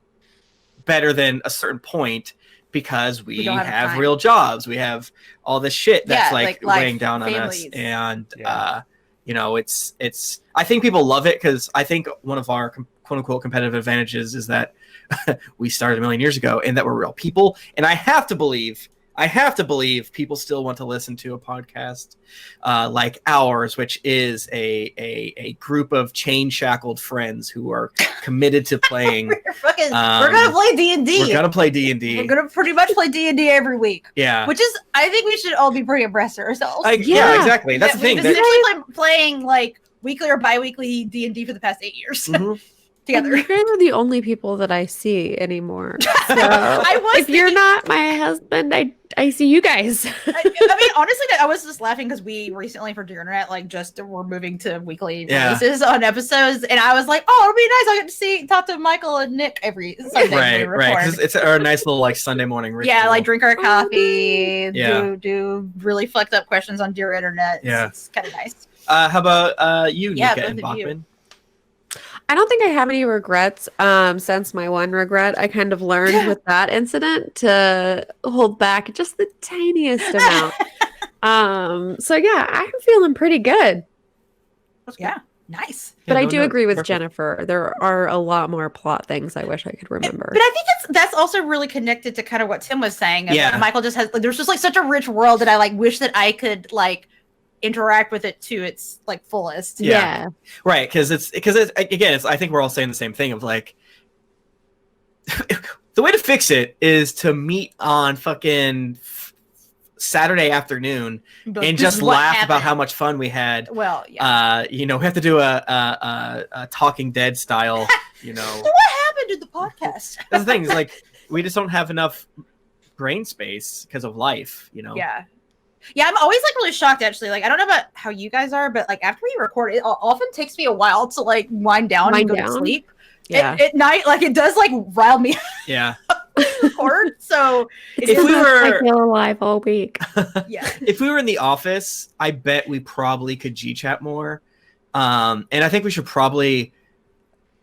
S2: better than a certain point because we
S1: don't have
S2: have
S1: time.
S2: real jobs. We have all this shit that's
S1: Yeah,
S2: like
S1: like
S2: weighing down on us.
S1: families.
S2: And,
S4: Yeah.
S2: you know, it's, I think people love it because I think one of our quote unquote competitive advantages is that we started a million years ago and that we're real people. And I have to believe people still want to listen to a podcast like ours, which is a group of chain shackled friends who are committed to playing.
S1: we're gonna play D&D.
S2: We're gonna play D&D.
S1: We're gonna pretty much play D&D every week.
S2: Yeah.
S1: Which is, I think we should all be pretty impressed of ourselves.
S2: Yeah, exactly. That's the thing.
S1: We've essentially been playing like weekly or bi-weekly D&D for the past 8 years
S2: Mhm.
S1: together.
S3: You guys are the only people that I see anymore. So
S1: I was
S3: if you're not my husband, I see you guys.
S1: I mean, honestly, I was just laughing because we recently for Dear Internet, like, just we're moving to weekly releases on episodes, and I was like, oh, it'll be nice. I get to talk to Michael and Nick every Sunday. when we
S2: Right.
S1: record.
S2: 'Cause it's our nice little like Sunday morning ritual.
S1: Yeah, like drink our coffee,
S2: Yeah.
S1: do really fucked up questions on Dear Internet.
S2: Yeah.
S1: It's kind of nice.
S2: How about you,
S1: Yeah,
S2: Nika and
S1: both of you.
S2: Bachmann?
S3: I don't think I have any regrets. Since my one regret, I kind of learned with that incident to hold back just the tiniest amount. So yeah, I'm feeling pretty good.
S1: Yeah, nice.
S3: But
S2: Yeah,
S3: I
S2: no,
S3: do
S2: no,
S3: agree with
S2: perfect.
S3: Jennifer. There are a lot more plot things I wish I could remember.
S1: But I think that's also really connected to kind of what Tim was saying.
S2: Yeah.
S1: Michael just has, there's just like such a rich world that I like wish that I could like interact with it to its like fullest.
S2: Yeah. Right, because it's again, it's I think we're all saying the same thing of like the way to fix it is to meet on fucking Saturday afternoon
S1: But
S2: and
S1: this
S2: just
S1: is what
S2: laugh about
S1: happened.
S2: how much fun we had.
S1: Well, yeah.
S2: You know, we have to do a Talking Dead style, you know.
S1: So what happened to the podcast?
S2: That's the thing, is like we just don't have enough brain space because of life, you know.
S1: Yeah. Yeah, I'm always like really shocked actually. Like I don't know about how you guys are, but like after we record, it often takes me a while to like wind down and go to sleep.
S3: Yeah.
S1: At night, like it does like rile me
S2: Yeah.
S1: record. So it's
S2: If we
S3: I
S2: were
S3: feel alive all week.
S1: yeah.
S2: if we were in the office, I bet we probably could G-chat more. And I think we should probably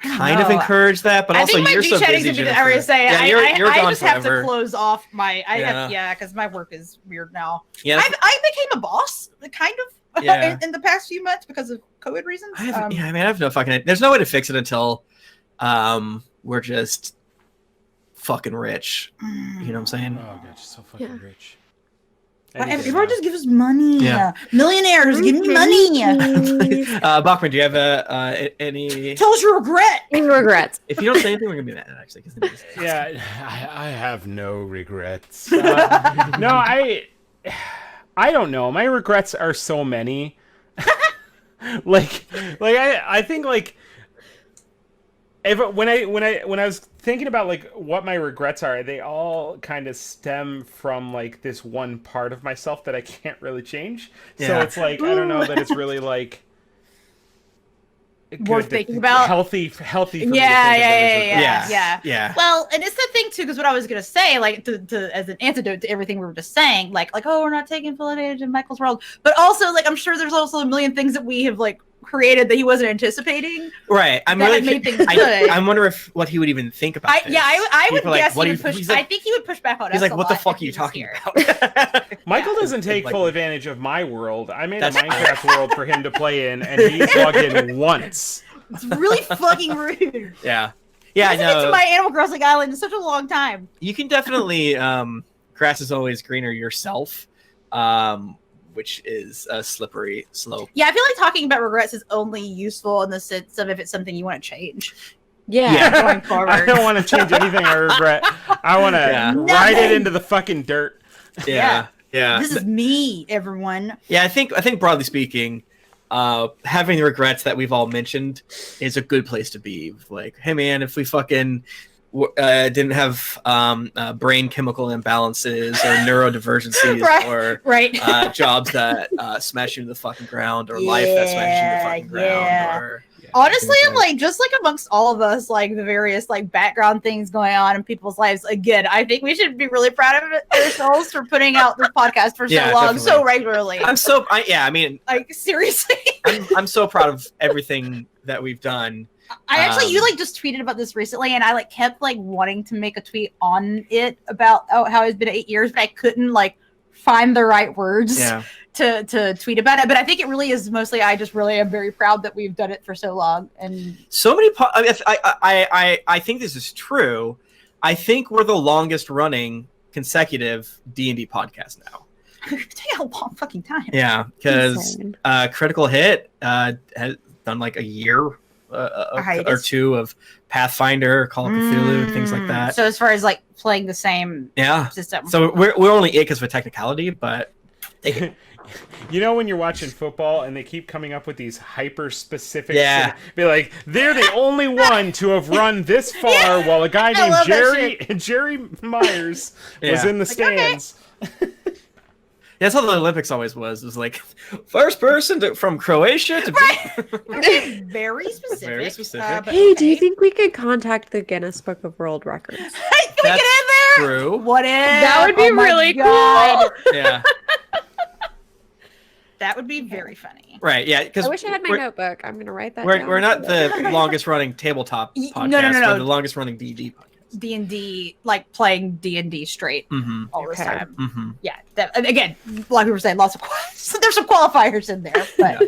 S2: kind of
S1: know.
S2: encourage that, but
S1: I
S2: also
S1: think my
S2: you're so
S1: G-chatting's
S2: busy,
S1: gonna be. I already
S2: Jennifer.
S1: say.
S2: Yeah, you're
S1: I
S2: gone
S1: just have
S2: forever.
S1: to close off my.
S2: Yeah.
S1: Because my work is weird now.
S2: Yeah,
S1: I became a boss, kind of,
S2: Yeah.
S1: in the past few months because of COVID reasons.
S2: I have no fucking. There's no way to fix it until we're just fucking rich. You know what I'm saying?
S4: Oh god, she's so fucking
S3: Yeah.
S4: rich.
S1: Everyone just give us money.
S2: Yeah.
S1: Millionaires, give me money.
S2: Bachmann, do you have any?
S1: Tell us your regret.
S3: Any regrets?
S2: If you don't say anything, we're gonna be mad actually. 'Cause then it's-
S4: Yeah, I have no regrets. No, I don't know. My regrets are so many. like I think like when I was thinking about like what my regrets are, they all kind of stem from like this one part of myself that I can't really change. So
S2: Yeah.
S4: it's like I don't know that it's really like
S1: Worth thinking about.
S4: healthy for me to think of those
S1: Yeah.
S4: regrets.
S2: Yeah.
S1: Well, and it's the thing too, because what I was gonna say, like, to as an antidote to everything we were just saying, like, oh, we're not taking full advantage of Michael's world, but also, like, I'm sure there's also a million things that we have like created that he wasn't anticipating.
S2: Right. I'm
S1: that
S2: really.
S1: have made things good.
S2: I wonder if what he would even think about. This.
S1: I would
S2: People are like,
S1: guess
S2: what
S1: he
S2: do
S1: would
S2: you-
S1: push.
S2: he's like-
S1: I think he would push back on us.
S2: He's like,
S1: a
S2: what the
S1: lot
S2: fuck
S1: if
S2: are you
S1: he was
S2: talking
S1: here.
S2: about?
S4: Michael doesn't take
S2: Like-
S4: full advantage of my world. I made a
S2: That's-
S4: Minecraft world for him to play in, and he's logged in once.
S1: It's really fucking rude.
S2: Yeah. Yeah, I
S1: He hasn't been
S2: know.
S1: to my Animal Crossing island in such a long time.
S2: You can definitely grass is always greener yourself, which is a slippery slope.
S1: Yeah, I feel like talking about regrets is only useful in the sense of if it's something you want to change.
S3: Yeah.
S1: Going forward.
S4: I don't want to change anything I regret. I want to
S2: Yeah.
S4: ride it
S1: Nothing.
S4: into the fucking dirt.
S2: Yeah. Yeah.
S1: This is me, everyone.
S2: Yeah, I think broadly speaking, having the regrets that we've all mentioned is a good place to be. Like, hey man, if we fucking didn't have brain chemical imbalances or neurodivergencies or
S1: Right.
S2: jobs that smash you to the fucking ground or life that smashes you to the fucking ground
S1: yeah.
S2: or
S1: Honestly,
S2: things like-
S1: like just like amongst all of us, like the various like background things going on in people's lives. Again, I think we should be really proud of ourselves for putting out this podcast for so
S2: Yeah,
S1: long,
S2: definitely.
S1: so regularly.
S2: I mean,
S1: Like seriously.
S2: I'm so proud of everything that we've done.
S1: I actually, you like just tweeted about this recently, and I like kept like wanting to make a tweet on it about how it's been 8 years, but I couldn't like find the right words to tweet about it. But I think it really is mostly I just really am very proud that we've done it for so long, and
S2: so many. I think this is true. I think we're the longest running consecutive D&D podcast now.
S1: It's taking a long fucking time.
S2: Yeah, because Critical Hit has done like a year or two of Pathfinder, Call of Cthulhu, things like that.
S1: So as far as like playing the same system,
S2: so we're only it because of a technicality, but
S4: you know when you're watching football and they keep coming up with these hyper specific, be like they're the only one to have run this far, while a guy named Jerry Myers was in the stands.
S1: Okay.
S2: That's how the Olympics always was. It was like first person from Croatia to
S1: very specific.
S2: Very specific.
S3: Hey, do you think we could contact the Guinness Book of World Records?
S1: Can we get in there?
S2: True.
S1: What if?
S3: That would be really cool.
S2: Yeah.
S1: That would be very funny.
S2: Right, yeah. Because
S3: I wish I had my notebook. I'm going to write that down.
S2: We're not the longest running tabletop podcast.
S1: No.
S2: We're the longest running D&D podcast.
S1: D&D, like playing D&D straight all this time.
S2: Mm-hmm.
S1: Yeah. Again, a lot of people are saying lots of there's some qualifiers in there, but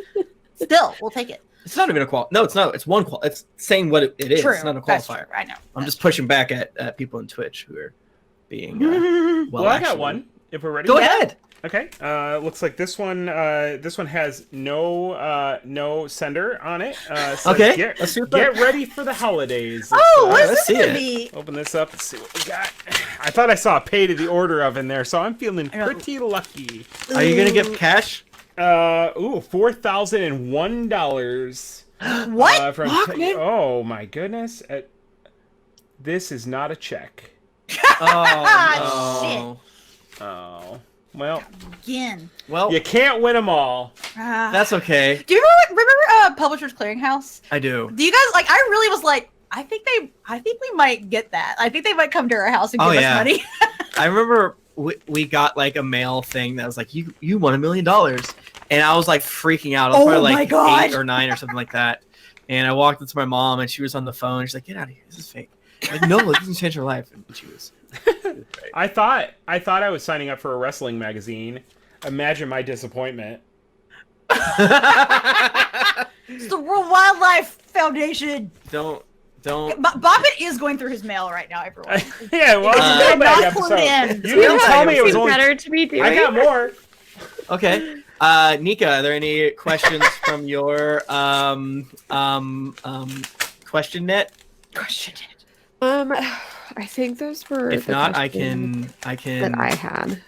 S1: still, we'll take it.
S2: It's not even a qual. No, it's not. It's one qual. It's saying what it is.
S1: True.
S2: It's not a
S1: That's
S2: qualifier.
S1: true. I know.
S2: I'm just pushing back at people on Twitch who are being
S4: well, I got one. If we're ready,
S2: go ahead.
S4: Okay. Looks like this one has no sender on it. So
S2: okay.
S4: Get ready for the holidays.
S1: What is this gonna be?
S4: Open this up and see what we got. I thought I saw a pay to the order of in there, so I'm feeling pretty lucky.
S2: Are you gonna give cash?
S4: $4,001.
S1: What?
S4: Oh my goodness! This is not a check.
S2: Oh.
S1: Shit.
S4: Oh. Well,
S1: Again.
S2: Well,
S4: you can't win them all.
S2: that's okay.
S1: Do you remember Publishers Clearinghouse?
S2: I do.
S1: Do you guys like? I really was like, I think we might get that. I think they might come to our house and give us money.
S2: I remember we got like a mail thing that was like, you won $1 million, and I was like freaking out. I was probably like 8 or 9 or something like that. And I walked up to my mom, and she was on the phone. She's like, "Get out of here! This is fake." I'm like, no, this doesn't change her life. And she was.
S4: I thought I was signing up for a wrestling magazine. Imagine my disappointment.
S1: It's the World Wildlife Foundation.
S2: Don't.
S1: Bachmann is going through his mail right now, everyone.
S4: Yeah, well, it's a mailbag episode. You didn't tell me it was only
S3: better to be doing.
S4: I got more.
S2: Okay. Nika, are there any questions from your question net?
S3: I think those were.
S2: If not, I can.
S3: That I had.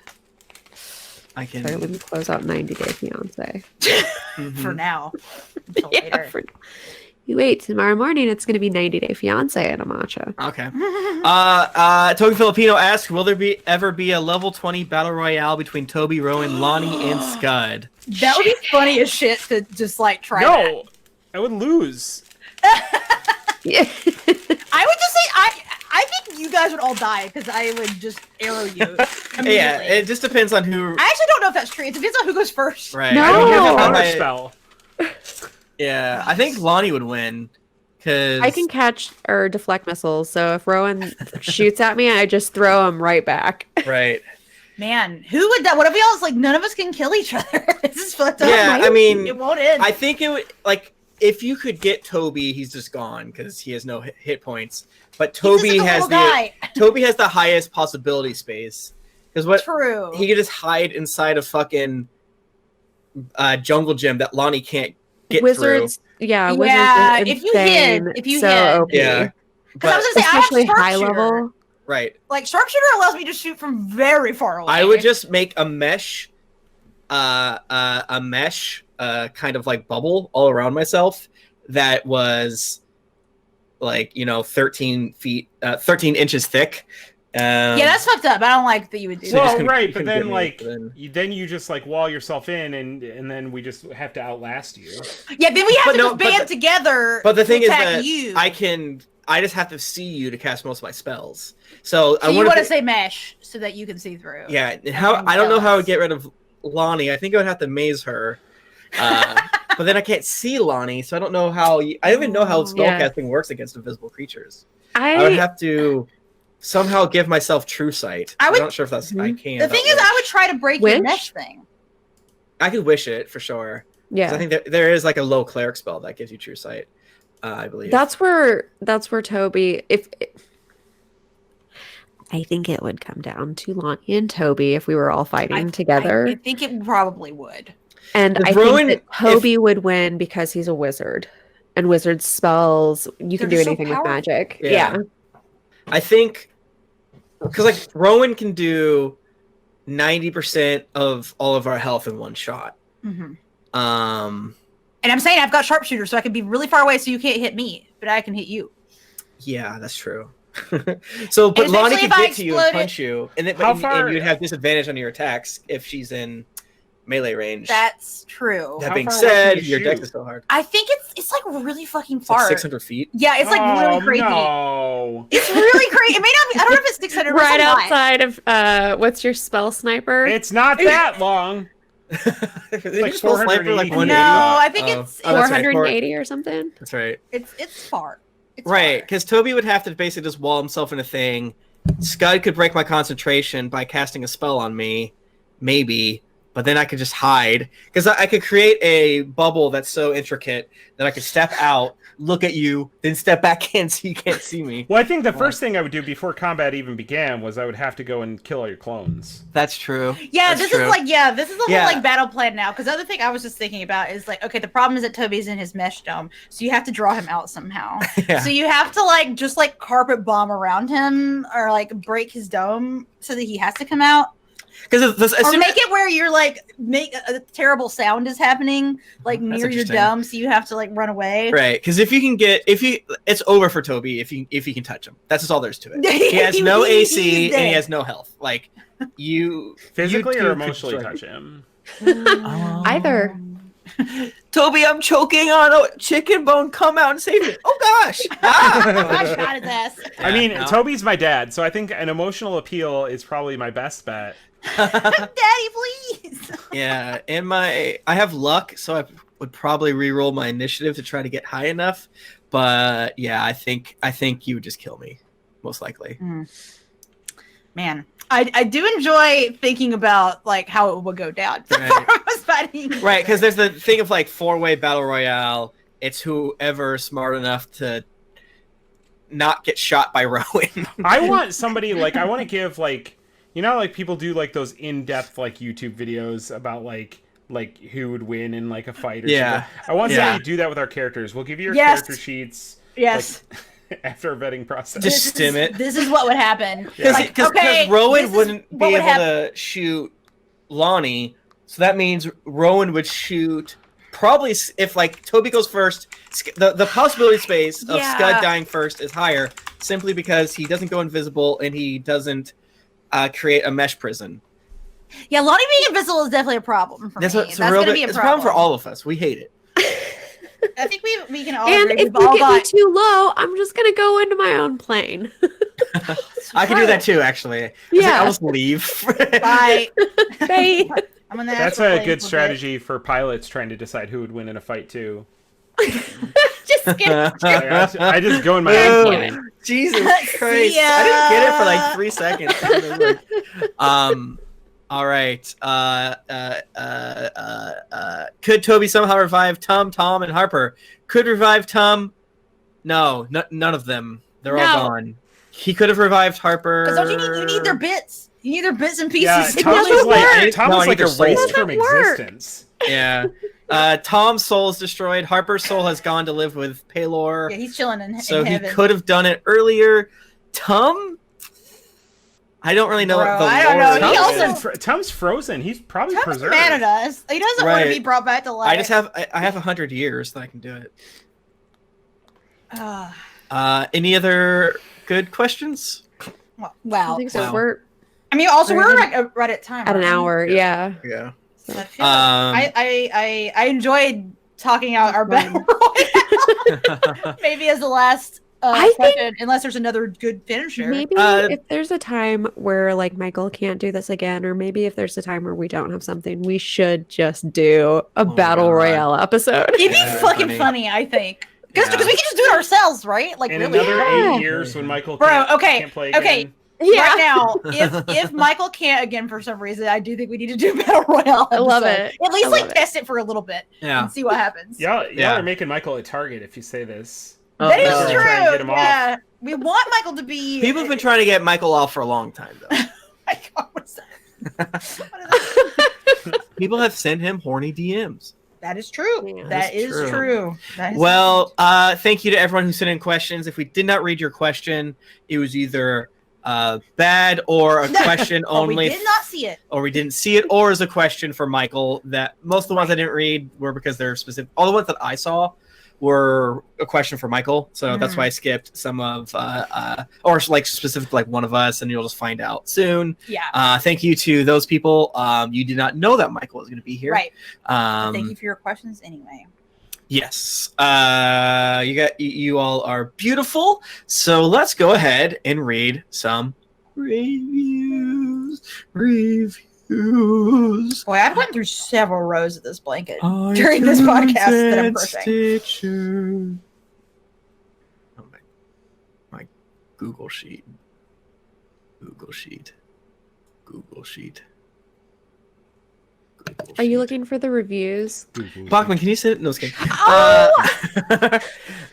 S3: Sorry, let me close out 90 Day Fiance.
S1: For now. Until later.
S3: You wait, tomorrow morning it's going to be 90 Day Fiance at a matcha.
S2: Okay. Token Filipino asks, will there ever be a level 20 battle royale between Toby, Rowan, Lahni, and Skud?
S1: That would be funny as shit to just like try that.
S4: No, I would lose.
S3: Yeah.
S1: I would just say I think you guys would all die because I would just arrow you.
S2: Yeah, it just depends on who.
S1: I actually don't know if that's true. It depends on who goes first.
S2: Right.
S3: No.
S4: I don't have a counter spell.
S2: Yeah, I think Lahni would win because
S3: I can catch or deflect missiles, so if Rowan shoots at me, I just throw him right back.
S2: Right.
S1: Man, who would that? What if we all like none of us can kill each other? This is fucked up.
S2: Yeah, I mean,
S1: it won't end.
S2: I think it would like if you could get Toby, he's just gone because he has no hit points. But Toby has Toby has the highest possibility space because
S1: True.
S2: He could just hide inside a fucking jungle gym that Lahni can't get
S3: Wizards,
S2: through.
S3: Yeah,
S1: yeah.
S3: Wizards
S1: If you hit,
S2: yeah.
S1: Because I was gonna say
S3: especially
S1: I have
S3: high
S1: sharpshooter.
S3: level.
S2: Right.
S1: Like sharpshooter allows me to shoot from very far away.
S2: I would just make a mesh kind of like bubble all around myself that was like 13 inches thick.
S1: Yeah, that's fucked up. I don't like that you would do
S4: Well,
S1: that.
S4: right, but then then you just like wall yourself in, and then we just have to outlast you.
S1: Yeah, then we have to just band together.
S2: But the thing is
S1: attack
S2: that
S1: you.
S2: I just have to see you to cast most of my spells. So I
S1: you want to say mesh so that you can see through.
S2: Yeah, I don't know how I would get rid of Lahni. I think I would have to maze her. but then I can't see Lahni, so I don't know how. I don't even know how spellcasting works against invisible creatures. I would have to somehow give myself true sight. I'm not sure if that's I can.
S1: The thing is, I would try to break your mesh thing.
S2: I could wish it for sure.
S3: Yeah,
S2: I think there is like a low cleric spell that gives you true sight. I believe
S3: that's where Toby. I think it would come down to Lahni and Toby if we were all fighting together.
S1: I think it probably would.
S3: And I think that Toby would win because he's a wizard. And wizard spells, you can do anything with magic. Yeah.
S2: I think, because like Rowan can do 90% of all of our health in one shot.
S1: Mm-hmm. And I'm saying I've got sharpshooter, so I can be really far away so you can't hit me, but I can hit you.
S2: Yeah, that's true. So, but Lahni can get to you and punch you, and you'd have disadvantage on your attacks if she's in melee range.
S1: That's true.
S2: That being said, your dex is so hard.
S1: I think it's like really fucking far.
S2: Like 600 feet.
S1: Yeah, it's like really crazy.
S4: No.
S1: It's really crazy. It may not be. I don't know if it's 600.
S3: Right outside of what's your spell sniper?
S4: It's not that long.
S2: Like 480.
S1: No, I think it's
S3: 480 or something.
S2: That's right.
S1: It's far.
S2: Right, because Toby would have to basically just wall himself in a thing. Scud could break my concentration by casting a spell on me, maybe, but then I could just hide. Because I could create a bubble that's so intricate that I could step out, look at you, then step back in so you can't see me.
S4: Well, I think the first thing I would do before combat even began was I would have to go and kill all your clones.
S2: That's true.
S1: Yeah, this is the whole like battle plan now. Because the other thing I was just thinking about is like, okay, the problem is that Toby's in his mesh dome, so you have to draw him out somehow. So you have to like just like carpet bomb around him or like break his dome so that he has to come out.
S2: Because
S1: or make it where you're like make a terrible sound is happening like near your dome, so you have to like run away.
S2: Right, because it's over for Toby if you can touch him. That's just all there is to it. He has no AC and he has no health. Like you
S4: physically or emotionally touch him.
S3: Either.
S2: Toby, I'm choking on a chicken bone. Come out and save me. Oh gosh!
S1: I shot his ass.
S4: I mean, Toby's my dad, so I think an emotional appeal is probably my best bet.
S1: Daddy, please.
S2: Yeah, and I have luck, so I would probably re-roll my initiative to try to get high enough. But yeah, I think you would just kill me, most likely.
S1: Man, I do enjoy thinking about like how it would go down.
S2: Right, because there's the thing of like 4-way battle royale. It's whoever smart enough to not get shot by Rowan.
S4: I want somebody I want to give like. You know, like people do like those in-depth like YouTube videos about like who would win in like a fight or something. I want somebody to do that with our characters. We'll give you your character sheets.
S1: Yes.
S4: Like, after a vetting process.
S2: Just stim it.
S1: This is what would happen.
S2: Because Rowan wouldn't be able to shoot Lahni, so that means Rowan would shoot probably if like Toby goes first. The possibility space of Scud dying first is higher simply because he doesn't go invisible and he doesn't create a mesh prison.
S1: Yeah, Lahni being invisible is definitely a problem for me. That's going to be a problem
S2: for all of us. We hate it.
S1: I think we can all
S3: and
S1: agree.
S3: if you get me too low, I'm just going to go into my own plane.
S2: I can do that too, actually. I'll just leave.
S1: Bye.
S3: Bye.
S4: That's a good strategy for pilots trying to decide who would win in a fight too.
S1: Just skip.
S4: I just go in my own plane.
S2: Jesus Christ! I didn't get it for like 3 seconds. All right. Could Toby somehow revive Tom, and Harper? Could revive Tom? No, none of them. They're all gone. He could have revived Harper.
S1: Because you need their bits. You need their bits and pieces.
S4: Yeah, Tom is like erased from existence.
S2: Yeah. Tom's soul is destroyed. Harper's soul has gone to live with Paylor.
S1: Yeah, he's chilling in
S2: so
S1: heaven.
S2: He could have done it earlier. Tom? I don't really know what the
S1: I don't know.
S4: Tom's frozen. He's probably
S1: Tom's mad at us. He doesn't want to be brought back to life.
S2: I have 100 years that I can do it. Any other good questions?
S1: Wow.
S3: I think so.
S1: Wow. We're right at time.
S3: At an hour, yeah.
S2: Yeah.
S1: So I enjoyed talking out our battle royale. Maybe as the last
S3: I
S1: question unless there's another good finisher.
S3: Maybe if there's a time where like Michael can't do this again, or maybe if there's a time where we don't have something, we should just do a battle royale episode.
S1: It'd be fucking funny, I think. Because we can just do it ourselves, right? Like
S4: in
S1: really.
S4: another 8 years when Michael can't play again.
S1: Okay. Right now, if Michael can't again for some reason, I do think we need to do battle royale.
S3: I love it.
S1: At least test it for a little bit and see what happens.
S4: Y'all are making Michael a target if you say this.
S1: That is true. Yeah, we want Michael to be.
S2: People have been trying to get Michael off for a long time, though.
S1: My God, what's that?
S2: People have sent him horny DMs.
S1: That is true.
S2: Yeah,
S1: that is true.
S2: Well, thank you to everyone who sent in questions. If we did not read your question, it was either bad or a question only.
S1: We did not see it.
S2: Or we didn't see it, or as a question for Michael. That most of the ones I didn't read were because they're specific. All the ones that I saw were a question for Michael, so that's why I skipped some of or like specific like one of us, and you'll just find out soon. Thank you to those people. You did not know that Michael was going to be here,
S1: right? Thank you for your questions anyway.
S2: Yes, you all are beautiful. So let's go ahead and read some reviews.
S1: Boy, I've gone through several rows of this blanket during this podcast that I'm pushing.
S2: Oh my Google sheet.
S3: Are you looking for the reviews?
S2: Bachmann, can you sit? No, kidding.
S1: Oh!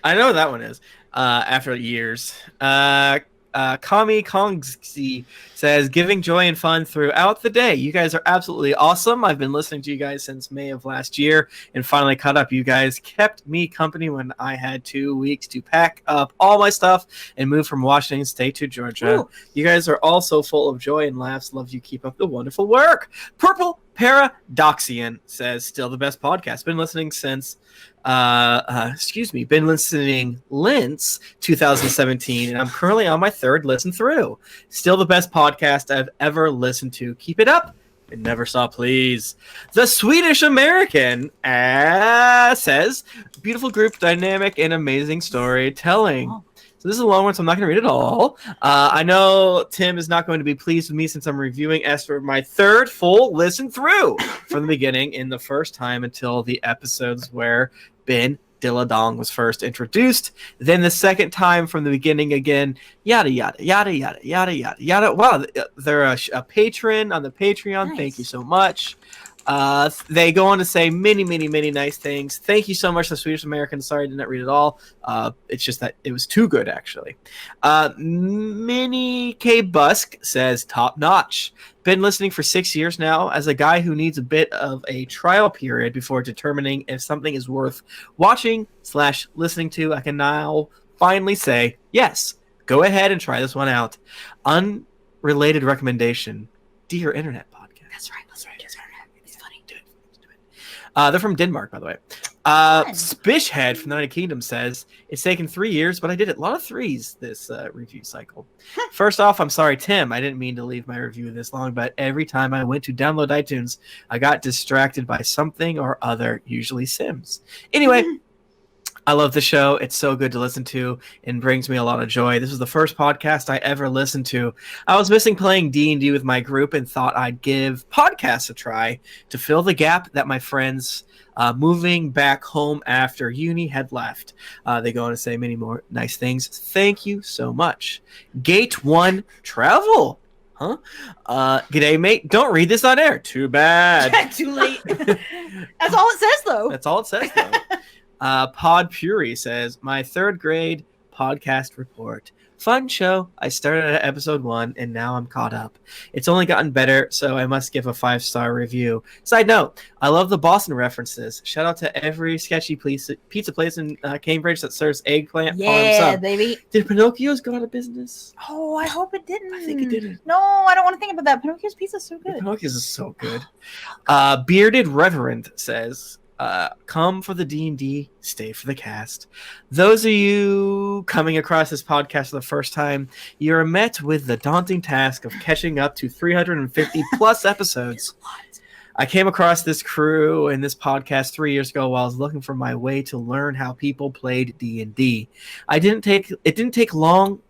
S2: I know what that one is. After years. Kami Kongzi says, giving joy and fun throughout the day. You guys are absolutely awesome. I've been listening to you guys since May of last year and finally caught up. You guys kept me company when I had 2 weeks to pack up all my stuff and move from Washington State to Georgia. Ooh. You guys are all so full of joy and laughs. Love you. Keep up the wonderful work. Purple Paradoxian says, still the best podcast. Been listening since been listening since 2017, and I'm currently on my third listen through. Still the best podcast I've ever listened to. Keep it up and never stop, please. The Swedish American says, beautiful group dynamic and amazing storytelling. Oh. So this is a long one, so I'm not going to read it all. I know Tim is not going to be pleased with me since I'm reviewing Esther my third full listen through from the beginning in the first time until the episodes where Ben Dilladong was first introduced. Then the second time from the beginning again. Yada, yada, yada, yada, yada, yada, yada. Wow, they're a patron on the Patreon. Nice. Thank you so much. They go on to say many, many, many nice things. Thank you so much, the Swedish American. Sorry I did not read it all. It's just that it was too good, actually. Minnie K. Busk says, top notch. Been listening for 6 years now. As a guy who needs a bit of a trial period before determining if something is worth watching/listening to, I can now finally say, yes, go ahead and try this one out. Unrelated recommendation. Dear Internet Podcast.
S1: That's right.
S2: They're from Denmark, by the way. Spishhead from the United Kingdom says, it's taken 3 years, but I did it. A lot of threes this review cycle. First off, I'm sorry, Tim. I didn't mean to leave my review this long, but every time I went to download iTunes, I got distracted by something or other, usually Sims. Anyway, I love the show. It's so good to listen to and brings me a lot of joy. This was the first podcast I ever listened to. I was missing playing D&D with my group and thought I'd give podcasts a try to fill the gap that my friends moving back home after uni had left. They go on to say many more nice things. Thank you so much. Gate 1 Travel. Huh? G'day, mate. Don't read this on air. Too bad.
S1: Too late. That's all it says, though.
S2: That's all it says, though. Pod Puri says, my third grade podcast report. Fun show. I started at episode 1 and now I'm caught up. It's only gotten better, so I must give a 5-star review. Side note, I love the Boston references. Shout out to every sketchy pizza place in Cambridge that serves eggplant.
S1: Yeah, baby.
S2: Did Pinocchio's go out of business?
S1: Oh, I hope it didn't.
S2: I think it didn't.
S1: No, I don't want to think about that. Pinocchio's pizza's so good.
S2: Pinocchio's is so good. Bearded Reverend says, come for the D&D, stay for the cast. Those of you coming across this podcast for the first time, you're met with the daunting task of catching up to 350 plus episodes. I came across this crew and this podcast 3 years ago while I was looking for my way to learn how people played D&D. It didn't take long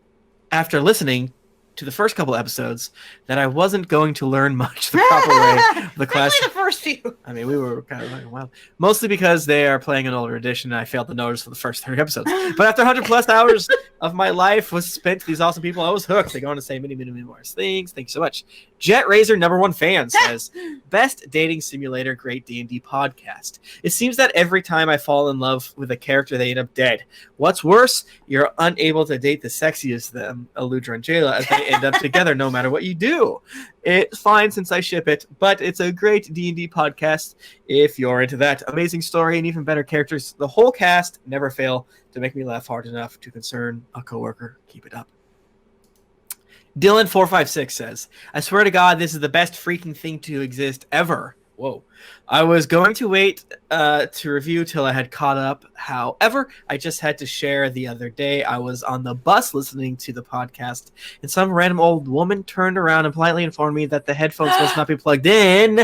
S2: after listening to the first couple episodes that I wasn't going to learn much the proper way of the class.
S1: Especially the first few.
S2: I mean, we were kind of like, wow. Mostly because they are playing an older edition and I failed to notice for the first 30 episodes. But after 100 plus hours of my life was spent to these awesome people, I was hooked. They go on to say many more things. Thank you so much. Jet Razor #1 fan says, best dating simulator, great D&D podcast. It seems that every time I fall in love with a character, they end up dead. What's worse, you're unable to date the sexiest of them, Aludra and Jayla, as they end up together no matter what you do. It's fine since I ship it, but it's a great D&D podcast if you're into that. Amazing story and even better characters. The whole cast never fail to make me laugh hard enough to concern a coworker. Keep it up. Dylan456 says, I swear to God, this is the best freaking thing to exist ever. Whoa. I was going to wait to review till I had caught up. However, I just had to share the other day. I was on the bus listening to the podcast, and some random old woman turned around and politely informed me that the headphones must not be plugged in,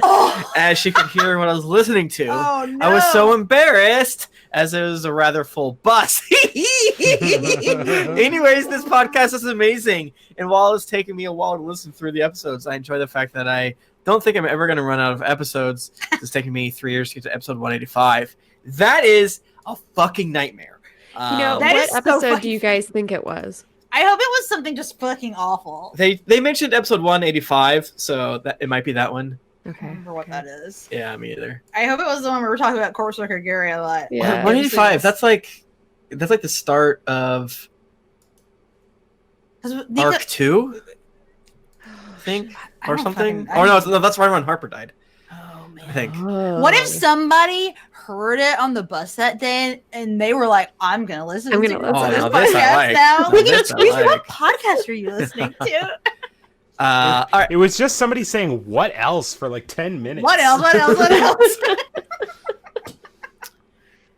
S2: as she could hear what I was listening to.
S1: Oh, no.
S2: I was so embarrassed, as it was a rather full bus. Anyways, this podcast is amazing, and while it's taken me a while to listen through the episodes, I enjoy the fact that I don't think I'm ever going to run out of episodes. It's taking me 3 years to get to episode 185. That is a fucking nightmare.
S3: What
S1: is so
S3: episode do you
S1: fucking-
S3: guys think it was?
S1: I hope it was something just fucking awful.
S2: They mentioned episode 185, so that it might be that one.
S1: I
S3: Okay.
S1: don't remember what that is.
S2: Yeah, me either.
S1: I hope it was the one where we were talking about Corpse Worker Gary a lot.
S3: Yeah.
S2: 185. That's like the start of
S1: 'Cause Nika-
S2: arc 2, I think,
S1: I
S2: or
S1: don't
S2: something.
S1: fucking-
S2: Or no, that's right when Harper died.
S1: Oh, man.
S2: I think.
S1: What if somebody heard it on the bus that day and they were like, I'm going to listen
S3: I'm
S1: to
S3: gonna
S1: this
S3: listen.
S2: Oh,
S1: podcast
S2: now this I like.
S1: now?
S2: Now
S1: We can
S2: this I
S1: squeeze
S2: like.
S1: what podcast are you listening to?
S2: All right.
S4: It was just somebody saying what else for like 10 minutes.
S1: What else? What else? What else?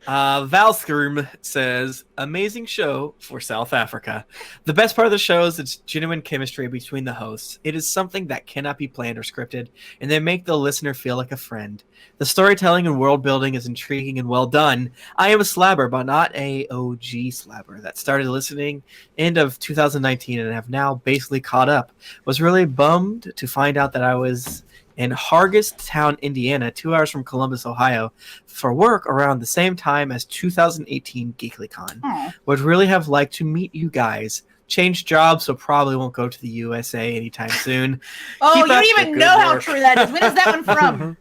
S2: Valskirm says, amazing show for South Africa. The best part of the show is its genuine chemistry between the hosts. It is something that cannot be planned or scripted, and they make the listener feel like a friend. The storytelling and world building is intriguing and well done. I am a slabber, but not a OG slabber that started listening end of 2019 and have now basically caught up. Was really bummed to find out that I was in Hargestown, Indiana, 2 hours from Columbus, Ohio, for work around the same time as 2018 GeeklyCon.
S1: Oh.
S2: Would really have liked to meet you guys. Changed jobs, so probably won't go to the USA anytime soon.
S1: Oh,
S2: Keep
S1: you
S2: up
S1: don't
S2: the
S1: even
S2: good
S1: know how
S2: work.
S1: true that is. When is that one from?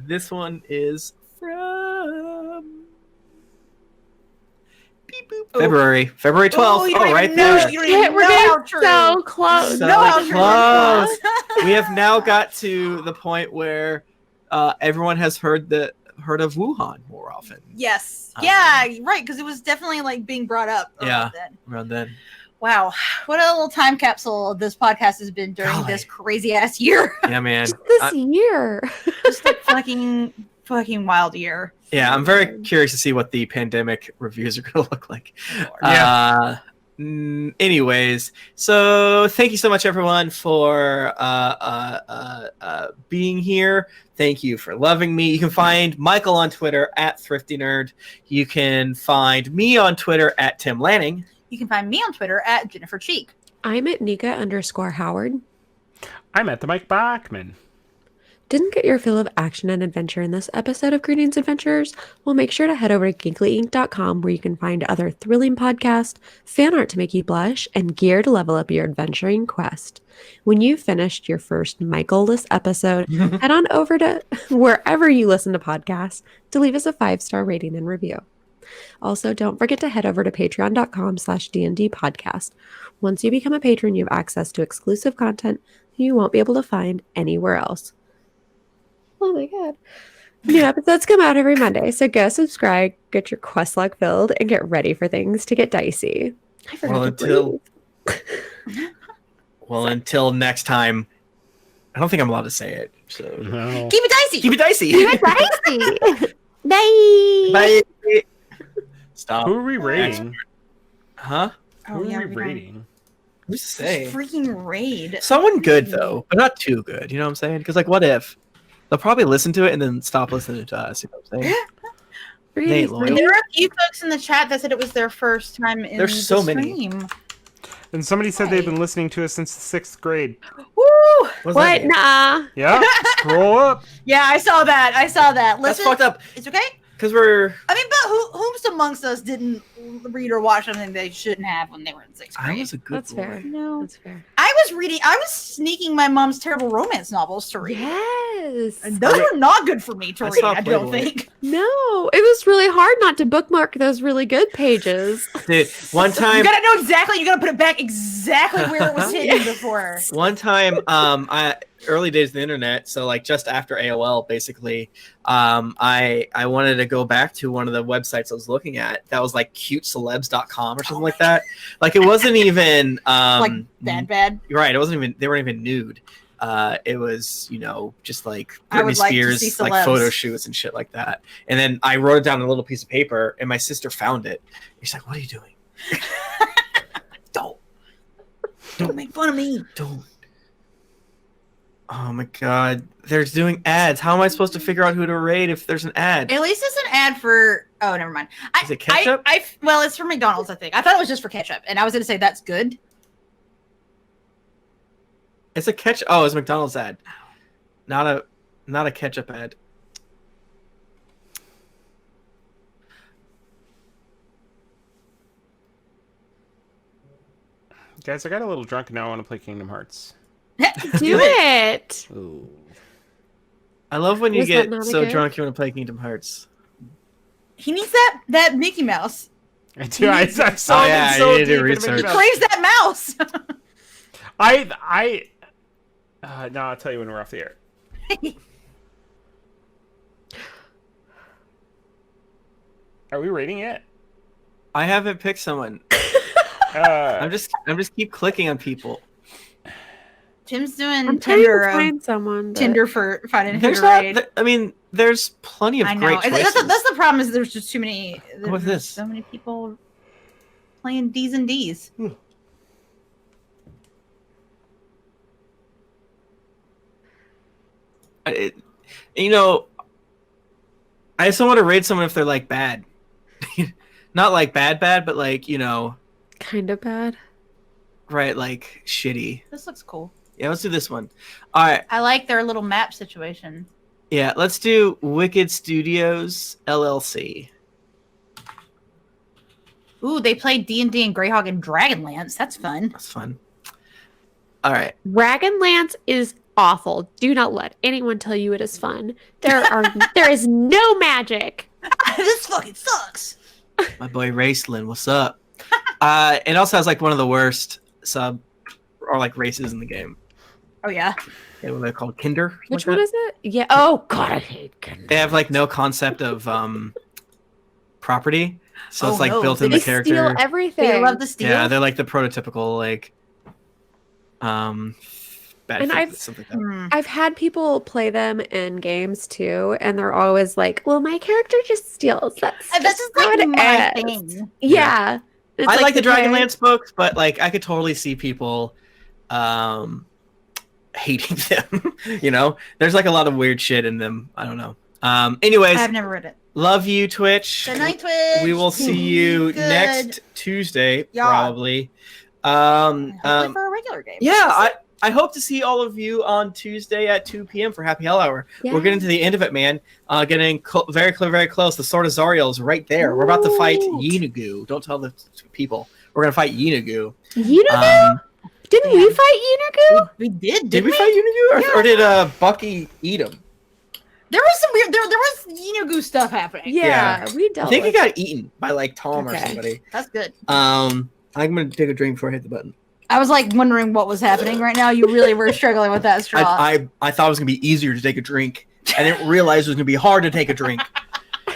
S2: This one is from beep, boop, February 12th.
S1: Oh, you don't
S2: right
S1: even know.
S2: there.
S1: You don't
S3: Yeah,
S1: even
S3: we're
S1: know
S3: getting
S1: how true.
S3: so close.
S2: So
S1: know how true
S2: close.
S1: it is.
S2: We have now got to the point where everyone has heard of Wuhan more often.
S1: Yes. Yeah, right, because it was definitely like being brought up
S2: Yeah.
S1: then.
S2: Around then.
S1: Wow. What a little time capsule this podcast has been during
S2: Golly.
S1: this crazy ass year.
S2: Yeah, man.
S3: This year.
S1: Just a fucking wild year.
S2: Yeah, I'm very curious to see what the pandemic reviews are going to look like.
S4: Yeah.
S2: Anyways, so thank you so much, everyone, for being here. Thank you for loving me. You can find Michael on Twitter at ThriftyNerd. You can find me on Twitter at Tim Lanning.
S1: You can find me on Twitter at Jennifer Cheek.
S3: I'm at Nika_Howard.
S4: I'm at the Mike Bachmann.
S3: Didn't get your fill of action and adventure in this episode of Greetings Adventures? Well, make sure to head over to ginklyinc.com where you can find other thrilling podcasts, fan art to make you blush, and gear to level up your adventuring quest. When you've finished your first Michael-less episode, head on over to wherever you listen to podcasts to leave us a 5-star rating and review. Also, don't forget to head over to patreon.com/DND podcast. Once you become a patron, you have access to exclusive content you won't be able to find anywhere else. Oh my god. New episodes come out every Monday, so go subscribe, get your quest log filled, and get ready for things to get dicey. I forgot to breathe.
S2: Until next time. I don't think I'm allowed to say it. So
S4: No.
S1: Keep it dicey.
S2: keep it dicey.
S3: Keep it dicey. Bye.
S2: Bye. Stop.
S4: Who are we rating?
S2: Huh?
S1: Oh,
S4: Who
S1: yeah,
S4: are we
S1: we don't-
S4: rating?
S2: Who's to say?
S1: Freaking raid.
S2: Someone good though, but not too good. You know what I'm saying? Because like, what if? They'll probably listen to it and then stop listening to us. You know what I'm saying? They ain't loyal.
S1: There are a few folks in the chat that said it was their first time in
S2: There's so
S1: the
S2: many.
S1: stream.
S4: And somebody said they've been listening to us since the 6th grade.
S1: Woo!
S3: What? Nah.
S4: Yeah, scroll up.
S1: Yeah, I saw that.
S2: That's
S1: Listen,
S2: fucked up.
S1: it's okay.
S2: Because we're...
S1: I mean, but who's amongst us didn't read or watch something they shouldn't have when they were in 6th grade?
S2: I was a good
S3: That's
S2: boy.
S3: fair.
S1: No.
S3: That's fair.
S1: I was sneaking my mom's terrible romance novels to read.
S3: Yes.
S1: And those were not good for me to
S2: I
S1: read,
S2: saw
S1: I don't
S2: Playboy.
S1: think.
S3: No, it was really hard not to bookmark those really good pages.
S2: Dude, one
S1: You
S2: time...
S1: gotta know exactly, you gotta put it back exactly where it was hidden before.
S2: One time, early days of the internet, so like just after AOL, basically, I wanted to go back to one of the websites I was looking at that was like cutecelebs.com or something like that. Like it wasn't even
S1: Like, bad.
S2: right. It wasn't even, they weren't even nude. It was, you know, just like
S1: I would
S2: Britney
S1: like to see
S2: Spears, like
S1: celebs.
S2: photo shoots and shit like that. And then I wrote it down on a little piece of paper, and my sister found it. She's like, "What are you doing?
S1: Don't make fun of me.
S2: Don't." Oh my god, they're doing ads. How am I supposed to figure out who to raid if there's an ad?
S1: At least it's an ad for. Oh, never mind.
S2: Is it ketchup?
S1: Well, it's for McDonald's, I think. I thought it was just for ketchup, and I was gonna say that's good.
S2: It's a ketchup. Oh, it's a McDonald's ad, not a ketchup ad.
S4: Guys, I got a little drunk and now I want to play Kingdom Hearts.
S3: Do it.
S4: Ooh.
S2: I love when you
S3: Was
S2: get
S3: that not
S2: so
S3: good?
S2: drunk you want to play Kingdom Hearts.
S1: He needs that Mickey Mouse.
S4: I do. I saw
S2: Oh,
S4: it
S2: yeah,
S4: so
S2: you need to
S4: deep in
S2: research.
S4: the
S1: Craves that mouse.
S4: No, I'll tell you when we're off the air. Are we rating yet?
S2: I haven't picked someone. I'm just keep clicking on people.
S1: Tim's doing
S3: I'm trying to
S1: Tinder.
S3: find someone. but-
S1: Tinder for finding who
S2: There's
S1: to
S2: not.
S1: raid.
S2: I mean, there's plenty of
S1: I know.
S2: great choices.
S1: That's the problem. Is there's just too many.
S2: What's
S1: There's
S2: this?
S1: so many people playing D's and D's.
S2: You know, I just don't want to raid someone if they're like bad. Not like bad, but like, you know,
S3: Kind of bad.
S2: right, like shitty.
S1: This looks cool.
S2: Yeah, let's do this one. All right.
S1: I like their little map situation.
S2: Yeah, let's do Wicked Studios LLC.
S1: Ooh, they played D&D and Greyhawk and Dragonlance. That's fun.
S2: That's fun. All right.
S3: Dragonlance is awful. Do not let anyone tell you it is fun. There is no magic.
S1: This fucking sucks.
S2: My boy Raceland, what's up? It also has like one of the worst sub or like races in the game.
S1: Oh yeah.
S2: Yeah, what are they called? Kinder?
S3: Which one is it? Yeah. Oh God, I hate Kinder.
S2: They have like no concept of property, so it's
S1: Oh,
S2: like
S1: no.
S2: built in
S3: They
S2: the character.
S3: steal everything.
S1: They love to steal.
S2: Yeah, they're like the prototypical like bad
S3: And
S2: fit, something like that.
S1: Hmm.
S3: I've had people play them in games too, and they're always like, "Well, my character just steals." That's
S1: This is like
S3: how it
S1: my
S3: is."
S1: thing.
S3: Yeah. It's
S2: I like the
S3: okay.
S2: Dragonlance books, but like I could totally see people hating them. You know, there's like a lot of weird shit in them. I don't know. Anyways,
S1: I've never read it.
S2: love you, Twitch.
S1: Good night, Twitch.
S2: We will see you
S1: Good.
S2: next Tuesday,
S1: Yeah.
S2: probably.
S1: Hopefully for a regular game.
S2: Yeah, I hope to see all of you on Tuesday at 2 p.m. for Happy Hell Hour.
S3: Yeah.
S2: We're getting to the end of it, man. Getting very close. The Sword of Zariel's right there. We're about to fight
S3: Ooh.
S2: Yinugu. Don't tell the people. We're gonna fight Yinugu.
S3: Yinugu? Didn't we fight Yinugu?
S1: We did.
S2: Did we fight Yinugu, or did Bucky eat him?
S1: There was some weird. There was Yinugu stuff happening.
S3: Yeah, we
S2: I
S3: dealt
S2: think he
S3: with
S2: got eaten by like Tom or
S3: Okay.
S2: somebody.
S1: That's good.
S2: I'm gonna take a drink before I hit the button.
S1: I was like wondering what was happening right now. You really were struggling with that straw.
S2: I thought it was gonna be easier to take a drink. I didn't realize it was gonna be hard to take a drink.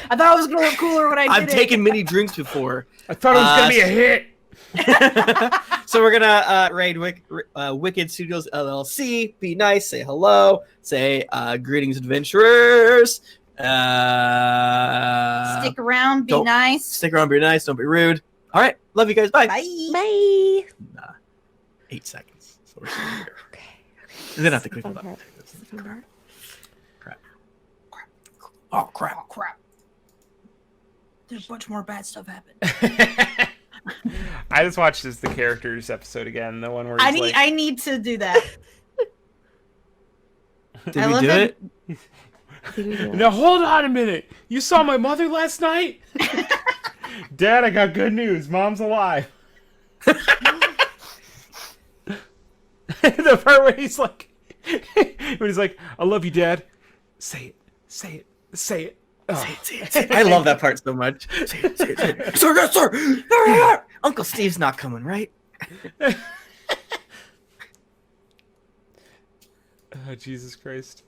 S1: I thought it was gonna look cooler when I did
S2: I've
S1: it.
S2: taken many drinks before.
S4: I thought it was gonna be a hit.
S2: So we're gonna raid Wicked Studios LLC. Be nice, say hello, say greetings, adventurers.
S1: Stick around, be
S2: don't-
S1: nice.
S2: Stick around, be nice, don't be rude. All right, love you guys. Bye.
S1: Bye.
S3: Bye.
S2: 8 seconds. So we're still here.
S3: Okay.
S2: And then I have to click the
S3: Fun
S2: button.
S3: part. This is the fun part.
S2: Crap. Oh crap!
S1: Oh crap! There's a bunch more bad stuff happened.
S4: I just watched the characters episode again, the one where he's
S1: I need to do that.
S2: Did
S1: I
S2: we
S1: love
S2: do
S1: that-
S2: it?
S4: Now hold on a minute. You saw my mother last night? Dad, I got good news. Mom's alive. The part where he's like, I love you, Dad. Say it. Say it. Say it. Oh.
S2: Say it. I love that part so much. Say it. Sir, yes, sir. Uncle Steve's not coming, right?
S4: Oh, Jesus Christ.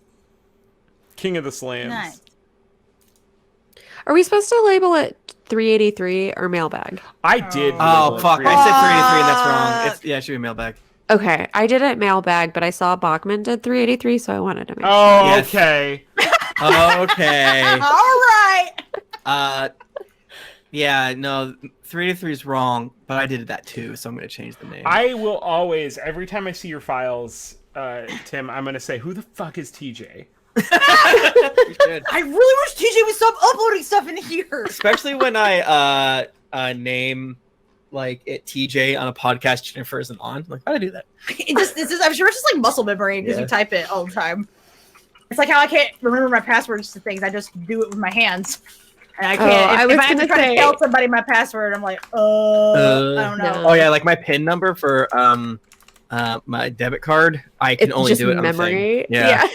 S4: King of the Slams.
S1: Nice.
S3: Are we supposed to label it 383 or mailbag?
S4: I did.
S2: Oh
S4: label it
S2: fuck!
S4: free.
S2: I said 383, and that's wrong. It should be mailbag.
S3: Okay, I did it mailbag, but I saw Bachmann did 383, so I wanted to make
S4: Oh,
S2: Yes.
S4: okay.
S2: Okay.
S1: All right.
S2: Yeah, no, 383 is wrong, but I did that too, so I'm gonna change the name.
S4: I will always, every time I see your files, Tim, I'm going to say, who the fuck is TJ?
S2: You should.
S1: I really wish TJ would stop uploading stuff in here.
S2: Especially when I name like it TJ on a podcast Jennifer isn't on. Like, how do I do that?
S1: I'm sure it's just like muscle memory because you type it all the time. It's like how I can't remember my passwords to things. I just do it with my hands. And I can't. If I have to try to tell somebody my password, I'm like, I don't know.
S3: No.
S2: Oh yeah, like my PIN number for my debit card. I can only
S3: just
S2: do it on the
S3: memory.
S2: thing. Yeah.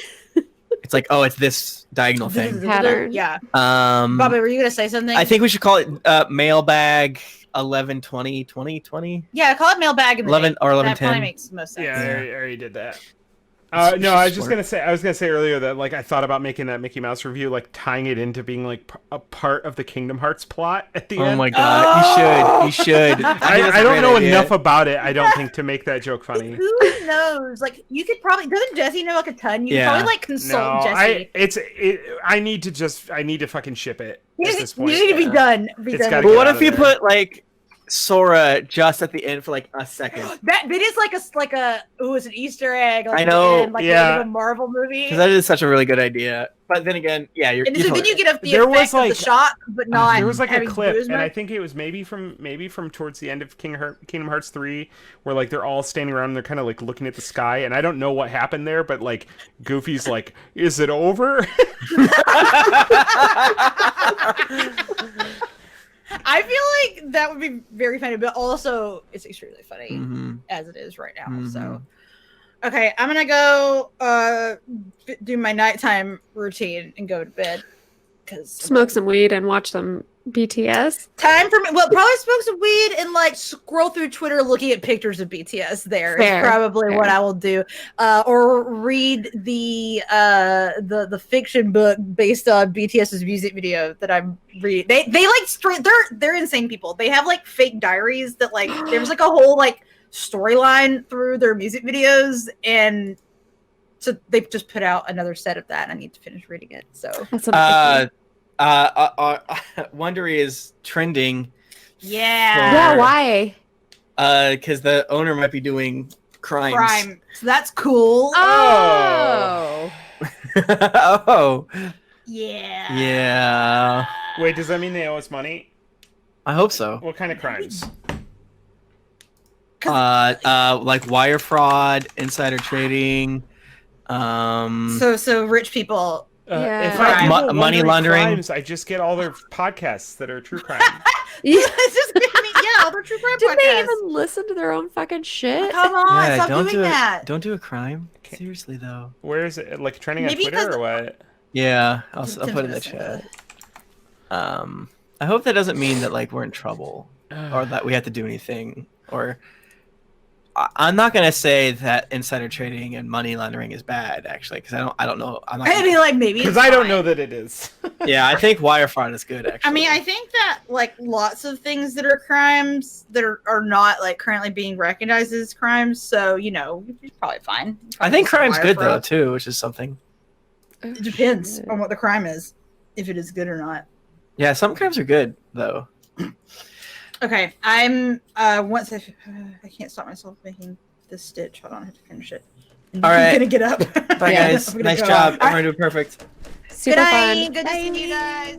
S2: It's like, oh, it's this diagonal thing.
S3: Pattern.
S1: Yeah.
S2: Bobby,
S1: were you gonna say something?
S2: I think we should call it mailbag 1120 2020.
S1: Yeah, call it mailbag.
S2: 11 or 1110.
S1: That probably makes most sense.
S4: Yeah,
S2: Yeah.
S4: I already did that.
S2: It's
S4: No, I was
S2: just
S4: just gonna say earlier that like I thought about making that Mickey Mouse review, like tying it into being like a part of the Kingdom Hearts plot at the
S2: Oh
S4: end.
S2: my god, you should.
S4: I don't know enough about it, I don't think, to make that joke funny.
S1: Who knows? Like, you could probably doesn't Jesse know like a ton? You could
S2: Yeah.
S1: probably like consult Jesse.
S4: I need to fucking ship it
S1: You
S4: at this point.
S1: need to be done.
S4: It's gotta
S2: But
S4: get
S2: what
S4: out
S2: if
S4: of
S2: you
S4: there.
S2: put like Sora just at the end for like a second?
S1: That is like a it's an Easter egg. Like,
S2: I know,
S1: at the end, like
S4: yeah.
S1: the end of a Marvel movie.
S2: Because that is such a really good idea. But then again, yeah, you're.
S1: And so then you get the
S4: There
S1: effect
S4: was,
S1: of
S4: like-
S1: the shock, but not.
S4: There was like a
S1: having
S4: clip,
S1: charisma.
S4: and I think it was maybe from towards the end of Kingdom Hearts 3, where like they're all standing around and they're kind of like looking at the sky, and I don't know what happened there, but like Goofy's like, "Is it over?"
S1: I feel like that would be very funny, but also it's extremely funny
S2: Mhm.
S1: as it is right now.
S2: Mhm.
S1: So, okay, I'm gonna go do my nighttime routine and go to bed because
S3: Smoke some weed and watch some BTS.
S1: time for me. Well, probably smoke some weed and like scroll through Twitter looking at pictures of BTS. There is
S3: Fair,
S1: probably what
S3: fair.
S1: I will do, or read the fiction book based on BTS's music video that I'm reading. They like straight. They're insane people. They have like fake diaries that like there's like a whole like storyline through their music videos, and so they've just put out another set of that. And I need to finish reading it. So
S3: That's amazing.
S2: Wondery is trending
S1: yeah,
S3: Yeah, why?
S2: because the owner might be doing crimes.
S1: crime. So that's cool.
S3: Oh.
S2: Oh,
S1: Yeah.
S2: yeah.
S4: Wait, does that mean they owe us money?
S2: I hope so.
S4: What kind of crimes?
S2: Like wire fraud, insider trading.
S1: So rich people.
S3: Yeah.
S4: If I
S2: Mo-
S4: Google
S2: money
S4: Wondering
S2: laundering.
S4: crimes, I just get all their podcasts that are true crime.
S3: Yeah.
S1: It's just all the true crime
S3: Did they
S1: podcasts.
S3: even listen to their own fucking shit?
S1: Come on,
S2: Yeah,
S1: stop
S2: don't
S1: doing
S2: do
S1: that.
S2: Don't do a crime. Seriously though.
S4: Where is it? Like trending on
S1: Maybe
S4: Twitter
S1: because-
S4: or what?
S2: Yeah, I'll
S1: Tim's
S2: put it in
S1: gonna
S2: the
S1: say
S2: chat. I hope that doesn't mean that like we're in trouble or that we have to do anything. Or I'm not gonna say that insider trading and money laundering is bad actually, because I don't know. I'm not
S1: I
S2: gonna-
S1: mean, like maybe
S4: Because
S1: it's
S4: I don't
S1: fine.
S4: know that it is.
S2: Yeah, I think wire fraud is good actually.
S1: I mean, I think that like lots of things that are crimes that are not like currently being recognized as crimes. So it's probably fine.
S2: I think crime's
S1: Wire
S2: good though
S1: fraud.
S2: too, which is something.
S1: It depends on what the crime is, if it is good or not.
S2: Yeah, some crimes are good though.
S1: Okay, I'm once I can't stop myself making this stitch. Hold on, I have to finish it.
S2: All right.
S1: I'm gonna get up.
S2: Bye,
S3: Yeah,
S2: guys.
S1: I'm gonna
S2: Nice
S1: go.
S2: job.
S1: All right.
S2: Everyone do perfect.
S3: Super
S1: Good
S3: fun.
S1: night. Good to see you guys.